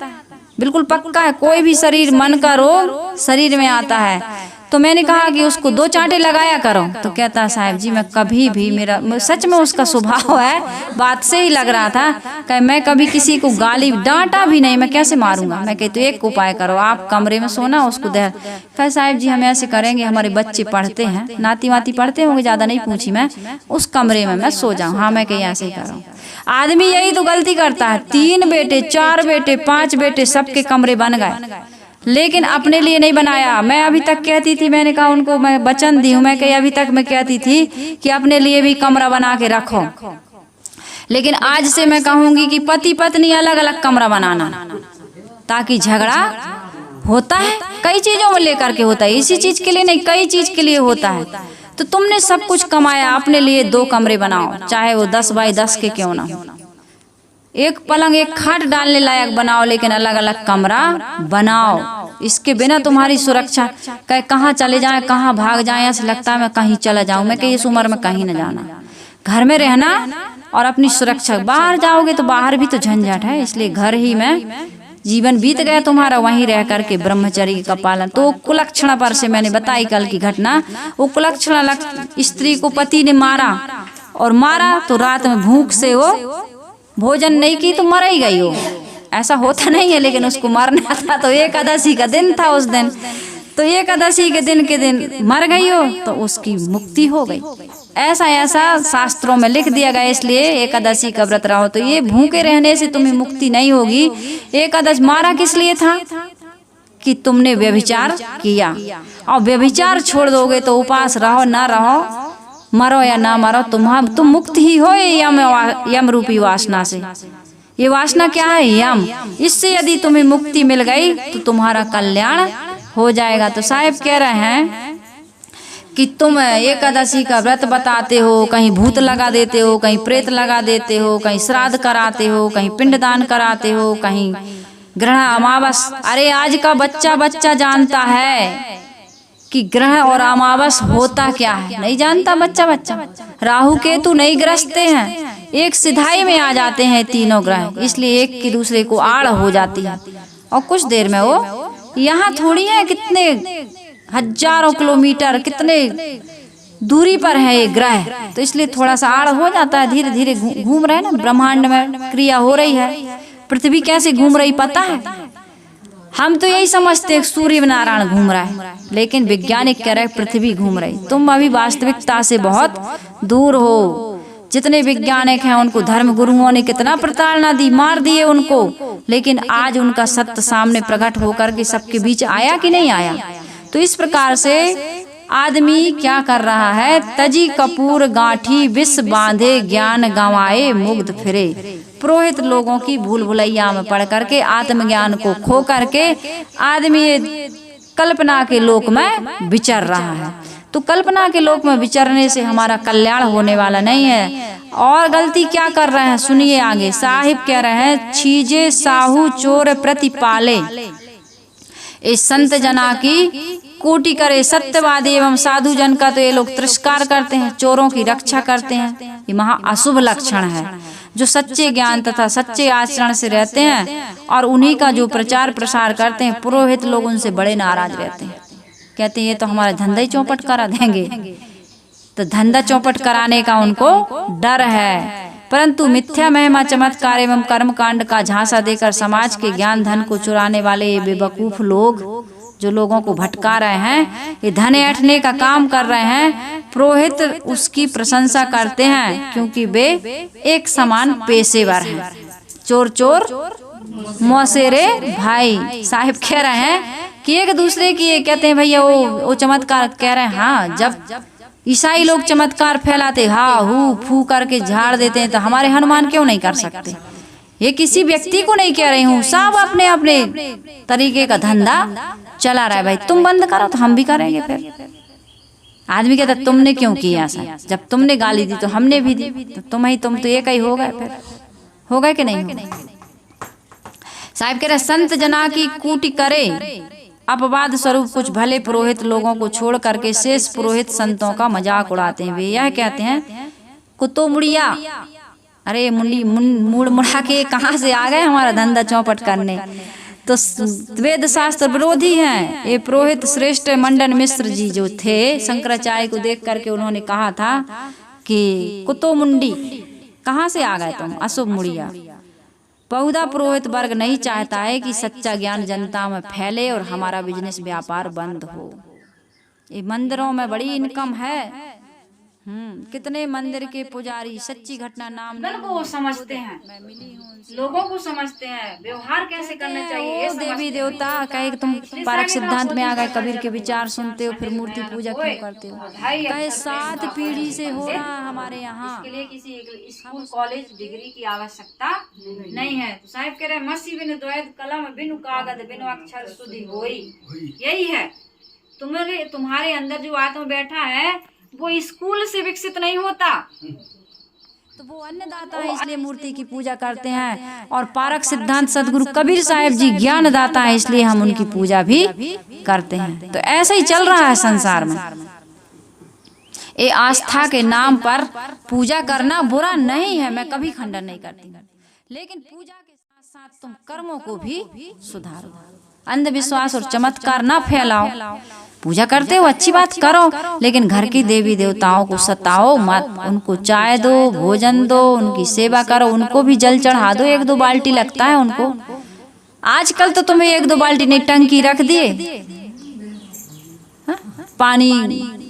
बिल्कुल पक्का है। कोई भी शरीर, मन का रोग शरीर में आता है। तो मैंने कहा कि उसको 2 चांटे लगाया करो। तो कहता साहब जी मैं कभी भी, मेरा सच में उसका स्वभाव है, बात से ही लग रहा था कि मैं कभी किसी को गाली डांटा भी नहीं, मैं कैसे मारूंगा। मैं कहती तो एक उपाय करो, आप कमरे में सोना, उसको दे। कह साहब जी हम ऐसे करेंगे, हमारे बच्चे पढ़ते हैं, नाती वाती पढ़ते होंगे, ज्यादा नहीं पूछी मैं, उस कमरे में मैं सो जाऊँ। हाँ मैं कहीं ऐसे ही करूँ। आदमी यही तो गलती करता है, 3 बेटे 4 बेटे 5 बेटे सबके कमरे बन गए, लेकिन अपने लिए नहीं बनाया। मैं अभी तक कहती थी, मैंने कहा उनको मैं वचन दी हूँ, मैं कही अभी तक मैं कहती थी कि अपने लिए भी कमरा बना के रखो, लेकिन आज से मैं कहूंगी कि पति पत्नी अलग अलग कमरा बनाना, ताकि झगड़ा होता है कई चीजों में लेकर के होता है, इसी चीज के लिए नहीं, कई चीज के लिए होता है। तो तुमने सब कुछ कमाया, अपने लिए 2 कमरे बनाओ, चाहे वो 10 बाई 10 के क्यों ना हो। एक पलंग एक खाट डालने लायक बनाओ, लेकिन अलग अलग कमरा बनाओ। इसके बिना तुम्हारी सुरक्षा, कहाँ चले जाए, कहाँ भाग जाए, ऐसा लगता है मैं कहीं चला जाऊं। मैं कहीं इस उम्र में कहीं न जाना, घर में रहना और अपनी सुरक्षा। बाहर जाओगे तो बाहर भी तो झंझट है, इसलिए घर ही में जीवन बीत गया तुम्हारा, वहीं रह करके ब्रह्मचर्य का पालन। तो कुलक्षणा पर से मैंने बताई कल की घटना। वो कुलक्षणा स्त्री को पति ने मारा, और मारा तो रात में भूख से वो भोजन नहीं की तो मर ही गई हो। ऐसा होता नहीं है, लेकिन उसको मरना था। तो एकादशी का दिन था उस दिन, तो एकादशी के दिन मर गई हो तो उसकी मुक्ति हो गई। ऐसा शास्त्रों में लिख दिया गया, इसलिए एकादशी का व्रत रहो। तो ये भूखे रहने से तुम्हें मुक्ति नहीं होगी। एकादश मारा किस लिए था कि तुमने व्यभिचार किया, और व्यभिचार छोड़ दोगे तो उपास रहो ना रहो, मरो या ना मरो, तुम मुक्त ही हो यम रूपी वासना से। ये वासना क्या है? यम। इससे यदि तुम्हें मुक्ति मिल गई तो तुम्हारा कल्याण हो जाएगा। तो साहिब कह रहे हैं कि तुम एकादशी का व्रत बताते हो, कहीं भूत लगा देते हो, कहीं प्रेत लगा देते हो, कहीं श्राद्ध कराते हो, कहीं पिंडदान कराते हो, कहीं ग्रहण अमावस। अरे आज का बच्चा जानता है कि ग्रह और अमावस होता क्या है? नहीं जानता बच्चा। राहु केतु नहीं ग्रसते हैं, एक सिधाई में आ जाते हैं तीनों ग्रह, इसलिए एक की दूसरे को आड़ हो जाती है, और कुछ देर में वो यहाँ थोड़ी है, कितने हजारों किलोमीटर कितने दूरी पर है ये ग्रह। तो इसलिए थोड़ा सा आड़ हो जाता है, धीरे धीरे घूम रहे हैं ना, ब्रह्मांड में क्रिया हो रही है। पृथ्वी कैसे घूम रही पता है? हम तो यही समझते हैं सूर्य नारायण घूम रहा है, लेकिन वैज्ञानिक कह रहे पृथ्वी घूम रही। तुम अभी वास्तविकता से बहुत दूर हो। जितने वैज्ञानिक हैं उनको धर्म गुरुओं ने कितना प्रताड़ना दी, मार दिए उनको, लेकिन आज उनका सत्य सामने प्रकट होकर के सबके बीच आया कि नहीं आया। तो इस प्रकार से आदमी क्या कर रहा है, तजी कपूर गांठी विष बांधे ज्ञान गंवाए मुग्ध फिरे। पुरोहित लोगों की भूल भुलैया में पड़ करके आत्मज्ञान को खो करके आदमी कल्पना के लोक में विचर रहा है। तो कल्पना के लोक में विचरने से हमारा कल्याण होने वाला नहीं है। और गलती क्या कर रहे हैं, सुनिए आगे। साहिब कह रहे हैं, छीजे साहू चोर प्रतिपाले, इस संत जना की कोटि करे। सत्यवादी एवं साधु जन का तो ये लोग तिरस्कार करते हैं, चोरों की रक्षा करते हैं। ये महा अशुभ लक्षण है। जो सच्चे ज्ञान तथा सच्चे आचरण से रहते हैं और उन्हीं का जो प्रचार प्रसार करते हैं, पुरोहित लोग उनसे बड़े नाराज रहते हैं। कहते हैं ये तो हमारा धंधा ही चौपट करा देंगे। तो धंधा चौपट कराने का उनको डर है। परंतु मिथ्या महिमा चमत्कार एवं कर्म कांड का झांसा देकर समाज के ज्ञान धन को चुराने वाले ये बेवकूफ लोग जो लोगों को भटका रहे हैं, ये धन ऐंठने का काम कर रहे हैं। पुरोहित उसकी प्रशंसा करते हैं क्योंकि वे एक समान पेशेवर हैं। चोर चोर मौसेरे भाई। साहिब कह रहे हैं कि एक दूसरे की ये कहते हैं भैया वो चमत्कार कह रहे हैं। हाँ, जब ईसाई लोग चमत्कार फैलाते हा हू फू करके झाड़ देते हैं, तो हमारे हनुमान क्यों नहीं कर सकते? ये किसी व्यक्ति को नहीं कह रही हूँ, सब अपने अपने तरीके का धंधा चला रहा है। भाई तुम बंद करो तो हम भी करेंगे। फिर आदमी कहता तुमने क्यों किया ऐसा? जब तुमने गाली दी तो हमने भी दी, तो तुम तो एक ही हो गए। फिर हो गए कि नहीं? साहिब कह रहे संत जना की कूटी करे अपवाद स्वरूप कुछ भले पुरोहित लोगों को छोड़ करके शेष पुरोहित संतों का मजाक उड़ाते हैं। वे यह कहते हैं कुत्तो मुड़िया, अरे मुंडी मुड़ मुड़ा के कहाँ से आ गए हमारा धंधा चौपट करने। तो वेद शास्त्र विरोधी हैं ये पुरोहित। श्रेष्ठ मंडन मिश्र जी जो थे, शंकराचार्य को देख करके उन्होंने कहा था कि कुत्तो मुंडी कहाँ से आ गए तुम, अशुभ मुड़िया। बहुधा पुरोहित वर्ग नहीं चाहता है कि सच्चा ज्ञान जनता में फैले और हमारा बिजनेस व्यापार बंद हो। ये मंदिरों में बड़ी इनकम है। कितने मंदिर के पुजारी सच्ची घटना नाम को समझते हैं, लोगों को समझते हैं, व्यवहार कैसे करना चाहिए। देवी देवता कहे तुम पारक सिद्धांत में आ गए, कबीर के विचार सुनते हो, फिर मूर्ति पूजा क्यों करते हो? कहे 7 पीढ़ी से हो रहा हमारे यहाँ। इसके लिए किसी स्कूल कॉलेज डिग्री की आवश्यकता नहीं है। तो साहिब कह रहे मसी बिनु द्वैत कलम बिनु कागज बिनु अक्षर सुधि होई। यही है तुम्हारे अंदर जो आत्मा बैठा है वो स्कूल से विकसित नहीं होता। तो वो अन्नदाता है इसलिए मूर्ति की पूजा करते हैं। और पारक सिद्धांत सदगुरु कबीर साहिब जी ज्ञानदाता है इसलिए हम उनकी पूजा भी करते हैं। तो ऐसा ही चल रहा है संसार में। ये आस्था के नाम पर पूजा करना बुरा नहीं है, मैं कभी खंडन नहीं करती, लेकिन पूजा के साथ साथ तुम कर्मों को भी सुधारो। अंधविश्वास और चमत्कार ना फैलाओ। पूजा करते हो अच्छी बात करो, लेकिन घर की देवी देवताओं को सताओ मत। उनको चाय दो, भोजन दो, उनकी सेवा करो, उनको भी जल चढ़ा दो। 1-2 बाल्टी लगता है उनको। आजकल तो तुम्हें 1-2 बाल्टी नहीं, टंकी रख दिए, पानी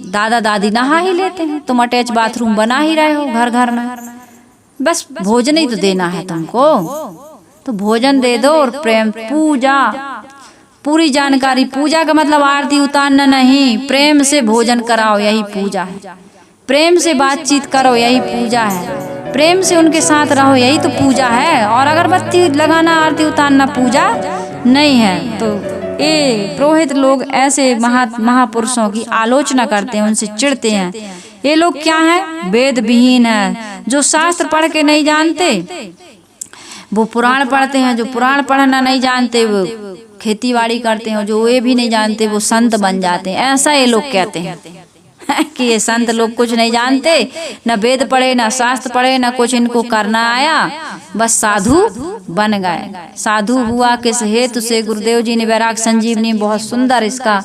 दादा दादी नहा ही लेते हैं। तुम अटैच बाथरूम बना ही रहे हो घर घर में। बस भोजन ही तो देना है तुमको, तो भोजन दे दो। और प्रेम पूजा पूरी जानकारी। पूजा का मतलब आरती उतारना नहीं, प्रेम से भोजन कराओ, यही पूजा है। प्रेम से बातचीत करो, यही पूजा है। प्रेम से उनके साथ रहो, यही तो पूजा है। और अगरबत्ती लगाना, आरती उतारना पूजा नहीं है। तो ये पुरोहित लोग ऐसे महापुरुषों की आलोचना करते हैं, उनसे चिढ़ते हैं। ये लोग क्या है? वेद विहीन है। जो शास्त्र पढ़ के नहीं जानते वो पुराण पढ़ते हैं, जो पुराण पढ़ना नहीं जानते वो खेतीबाड़ी करते हैं, जो ये भी नहीं जानते वो संत बन जाते हैं। ऐसा ये लोग कहते हैं कि ये संत लोग कुछ नहीं जानते, न वेद पढ़े, न शास्त्र पढ़े, न कुछ इनको करना आया, बस साधु बन गए। साधु हुआ किस हेतु से? गुरुदेव जी ने वैराग संजीवनी बहुत सुंदर इसका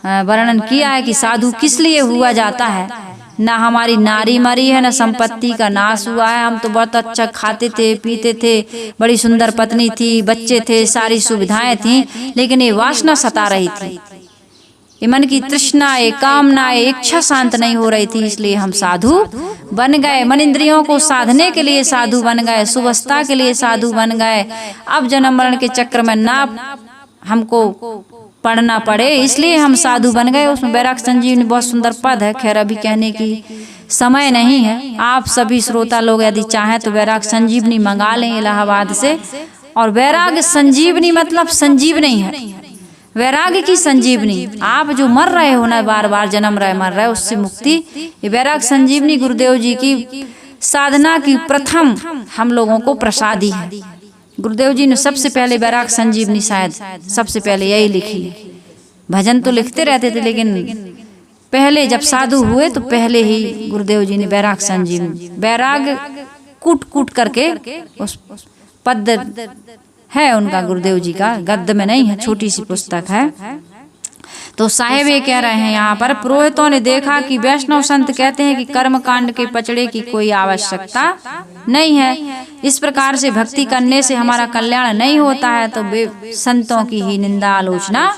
वर्णन किया है कि साधु किस लिए हुआ जाता है। ना हमारी नारी मरी है, ना संपत्ति का नाश हुआ है। हम तो बहुत अच्छा खाते थे, पीते थे, बड़ी सुंदर पत्नी थी, बच्चे थे, सारी सुविधाएं थी, लेकिन ये वासना सता रही थी। ये मन की तृष्णा, ये कामना, ये इच्छा शांत नहीं हो रही थी, इसलिए हम साधु बन गए। मन इंद्रियों को साधने के लिए साधु बन गए, सुवस्था के लिए साधु बन गए। अब जन्म मरण के चक्र में ना हमको पढ़ना पड़े, इसलिए हम साधु बन गए। उसमें बैराग संजीवनी बहुत सुंदर पद है, खैर अभी कहने की समय नहीं है। आप सभी श्रोता लोग यदि चाहें तो बैराग संजीवनी मंगा लें इलाहाबाद से। और बैराग संजीवनी मतलब संजीव नहीं है, वैराग्य की संजीवनी। आप जो मर रहे हो ना, बार बार जन्म रहे मर रहे, उससे मुक्ति, ये बैराग संजीवनी गुरुदेव जी की साधना की प्रथम हम लोगों को प्रसादी है। गुरुदेव जी ने सबसे पहले बैराग संजीवनी शायद सबसे पहले यही लिखी। भजन तो लिखते रहते थे, लेकिन पहले जब साधु हुए तो पहले ही गुरुदेव जी ने बैराग संजीवनी, बैराग कूट कूट करके उस पद है उनका, गुरुदेव जी का, गद्य में नहीं है, छोटी सी पुस्तक है। तो साहेब ये कह रहे हैं यहाँ पर, पुरोहितों ने देखा कि वैष्णव संत कहते हैं कि कर्म कांड के पचड़े की कोई आवश्यकता नहीं है, इस प्रकार से भक्ति करने से हमारा कल्याण नहीं होता है, तो वे संतों की ही निंदा आलोचना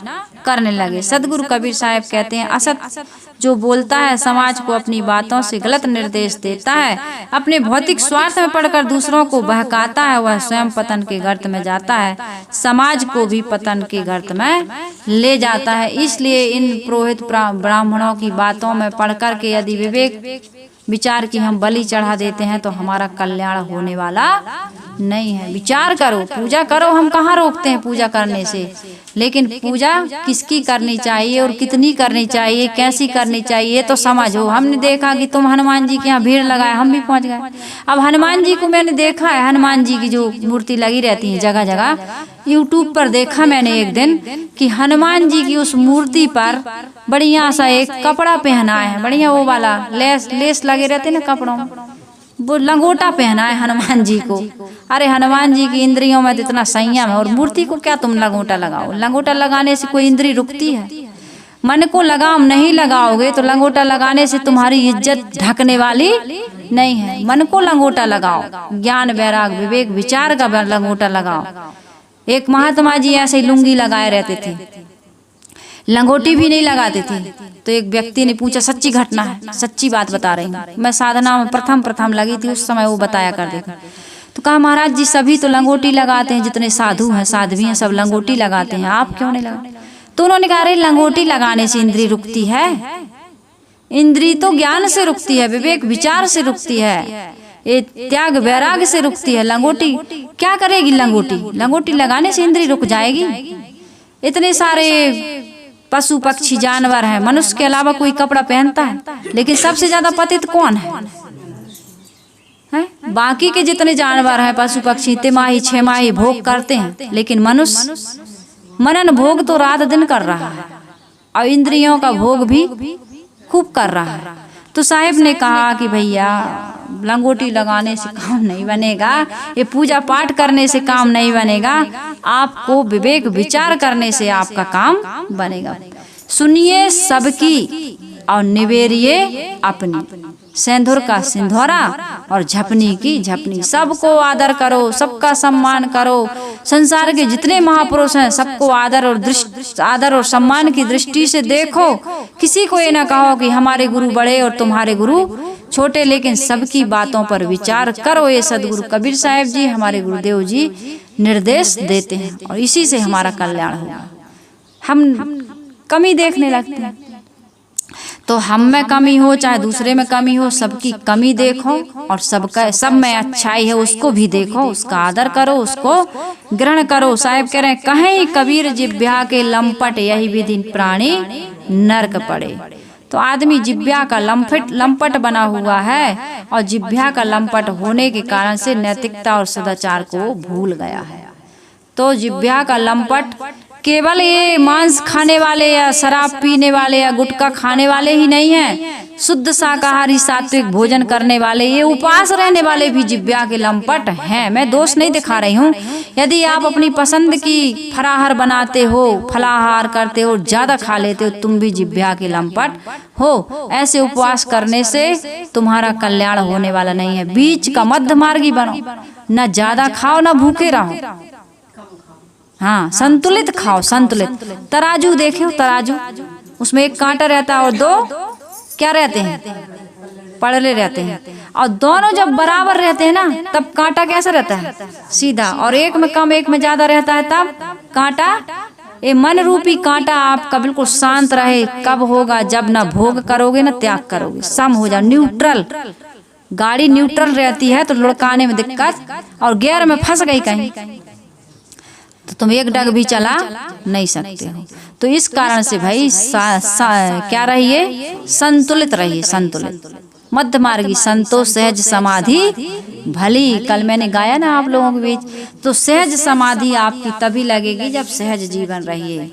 करने लगे। सदगुरु कबीर साहब कहते हैं, असत जो बोलता है समाज को अपनी बातों से गलत निर्देश देता है, अपने भौतिक स्वार्थ में पड़कर दूसरों को बहकाता है, वह स्वयं पतन के गर्त में जाता है, समाज को भी पतन के गर्त में ले जाता है। इसलिए इन पुरोहित ब्राह्मणों की बातों में पढ़कर के यदि विवेक विचार की हम बलि चढ़ा देते हैं तो हमारा कल्याण होने वाला नहीं है। विचार करो, पूजा करो, हम कहाँ रोकते हैं पूजा करने से, लेकिन पूजा किसकी करनी चाहिए और कितनी करनी चाहिए, कैसी करनी चाहिए तो समझो। हमने देखा कि तुम हनुमान जी के यहाँ भीड़ लगाए, हम भी पहुंच गए। अब हनुमान जी को मैंने देखा है, हनुमान जी की जो मूर्ति लगी रहती है जगह जगह, यूट्यूब पर देखा मैंने एक दिन कि हनुमान जी की उस मूर्ति पर बढ़िया सा एक कपड़ा पहना है, बढ़िया वो वाला लेस लगे रहते ना कपड़ों, वो लंगोटा पहना है हनुमान जी को। अरे हनुमान जी की इंद्रियों में तो इतना संयम है, और मूर्ति को क्या तुम लंगोटा लगाओ? लंगोटा लगाने से कोई इंद्री रुकती है? मन को लगाम नहीं लगाओगे तो लंगोटा लगाने से तुम्हारी इज्जत ढकने वाली नहीं है। मन को लंगोटा लगाओ, ज्ञान वैराग विवेक विचार का लंगोटा लगाओ। एक महात्मा जी ऐसे लुंगी लगाए रहते थे, लंगोटी भी नहीं लगाते थे। तो एक व्यक्ति ने पूछा, सच्ची घटना है, सच्ची बात बता रही हूँ, मैं साधना में प्रथम लगी थी उस समय वो बताया करते थे। तो कहा, महाराज जी सभी तो लंगोटी लगाते हैं, जितने साधु हैं साध्वी हैं सब लंगोटी लगाते हैं, आप क्यों नहीं लगा? तो उन्होंने कहा, अरे लंगोटी लगाने से इंद्री रुकती है? इंद्री तो ज्ञान से रुकती है, विवेक विचार से रुकती है, ये त्याग वैराग से रुकती है। लंगोटी क्या करेगी? लंगोटी लगाने से इंद्री रुक जाएगी? इतने सारे पशु पक्षी जानवर हैं, मनुष्य के अलावा कोई कपड़ा पहनता है? लेकिन सबसे ज्यादा पतित कौन है? बाकी के जितने जानवर हैं पशु पक्षी तिमाही छमाही भोग करते हैं, लेकिन मनुष्य मनन भोग तो रात दिन कर रहा है और इंद्रियों का भोग भी खूब कर रहा है। तो साहिब ने कहा कि भैया लंगोटी लगाने से काम नहीं बनेगा, ये पूजा पाठ करने से काम नहीं बनेगा, आपको विवेक विचार करने से आपका काम बनेगा। सुनिए सबकी और निवेरिए अपनी, सिंदूर का सिंधौरा और झपनी की झपनी। सबको आदर करो, सबका सम्मान करो। संसार के जितने महापुरुष हैं सबको आदर और सम्मान की दृष्टि से देखो। किसी को ये ना कहो कि हमारे गुरु बड़े और तुम्हारे गुरु छोटे, लेकिन सबकी बातों पर विचार करो। ये सदगुरु कबीर साहब जी, हमारे गुरुदेव जी निर्देश देते हैं और इसी से हमारा कल्याण होगा। हम कमी देखने लगते हैं, तो हम में कमी हो चाहे दूसरे में कमी हो, सबकी कमी देखो और सब में अच्छाई है उसको भी देखो, उसका आदर करो, उसको ग्रहण करो। साहिब कह रहे हैं, कहीं कबीर जिब्या के लंपट यही विधि प्राणी नरक पड़े। तो आदमी जिब्या का लंपट बना हुआ है और जिब्या का लंपट होने के कारण से नैतिकता और सदाचार को भूल गया है। तो जिब्या का लंपट केवल ये मांस खाने वाले या शराब पीने वाले या गुटखा खाने वाले ही नहीं है, शुद्ध शाकाहारी सात्विक भोजन करने वाले, ये उपवास रहने वाले भी जिब्या के लंपट हैं। मैं दोष नहीं दिखा रही हूँ। यदि आप अपनी पसंद की फराहार बनाते हो, फलाहार करते हो, ज्यादा खा लेते हो, तुम भी जिब्या के लंपट हो। ऐसे उपवास करने से तुम्हारा कल्याण होने वाला नहीं है। बीच का मध्य मार्गी बनो, न ज्यादा खाओ न भूखे रहो। हाँ, संतुलित खाओ, संतुलित। तराजू देखो, तराजू, उसमें एक कांटा रहता है और दो क्या रहते हैं? पड़ले रहते हैं। और दोनों जब बराबर रहते हैं ना, तब कांटा कैसा रहता है? सीधा। और एक में कम एक में ज्यादा रहता है तब कांटा ये मन रूपी कांटा आपका बिल्कुल शांत रहे। कब होगा? जब ना भोग करोगे ना त्याग करोगे, सम हो जाओ, न्यूट्रल। गाड़ी न्यूट्रल रहती है तो लुढ़काने में दिक्कत, और गियर में फंस गई कहीं तो तुम एक डग भी चला नहीं सकते हो। तो इस कारण से भाई क्या रहिए? संतुलित रहिए, संतुलित, मध्य मार्गी, संतोष, सहज समाधि भली। कल मैंने गाया ना आप लोगों के बीच। तो सहज समाधि आपकी तभी लगेगी जब सहज जीवन रहिए।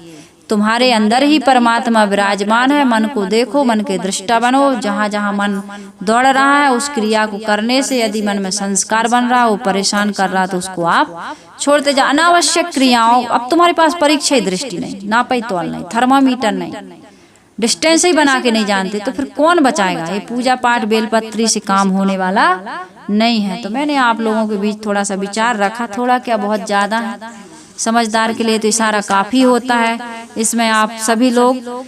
तुम्हारे अंदर ही परमात्मा विराजमान है। मन को देखो, मन के दृष्टा बनो। जहाँ जहाँ मन दौड़ रहा है उस क्रिया को करने से यदि मन में संस्कार बन रहा, वो परेशान कर रहा, तो उसको आप छोड़ते जा। अनावश्यक क्रियाओं, अब तुम्हारे पास परीक्षा दृष्टि नहीं, नापई तौल नहीं, थर्मामीटर नहीं, डिस्टेंस ही बना के नहीं जानते, तो फिर कौन बचाएगा? ये पूजा पाठ बेलपत्री से काम होने वाला नहीं है। तो मैंने आप लोगों के बीच थोड़ा सा विचार रखा, थोड़ा क्या बहुत ज़्यादा है। समझदार के लिए तो इशारा काफ़ी होता है। इसमें आप सभी लोग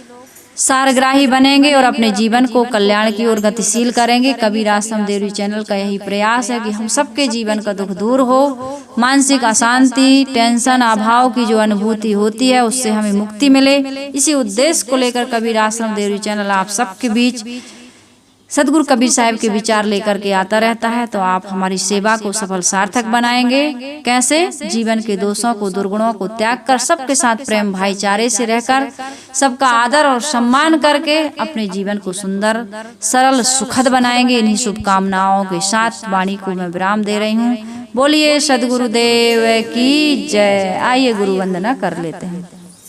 सारग्राही बनेंगे और अपने जीवन को कल्याण की ओर गतिशील करेंगे। कबीर आश्रम देवरी चैनल का यही प्रयास है कि हम सबके जीवन का दुख दूर हो, मानसिक अशांति, टेंशन, अभाव की जो अनुभूति होती है उससे हमें मुक्ति मिले। इसी उद्देश्य को लेकर कबीर आश्रम देवरी चैनल आप सबके बीच सदगुरु कबीर साहब के विचार लेकर के आता रहता है। तो आप हमारी सेवा को सफल सार्थक बनाएंगे। कैसे? जीवन के दोषों को, दुर्गुणों को त्याग कर सबके साथ प्रेम भाईचारे से रहकर सबका आदर और सम्मान करके अपने जीवन को सुंदर, सरल, सुखद बनाएंगे। इन्हीं शुभकामनाओं के साथ वाणी को मैं विराम दे रही हूँ। बोलिए सदगुरुदेव की जय। आइए गुरु वंदना कर लेते हैं।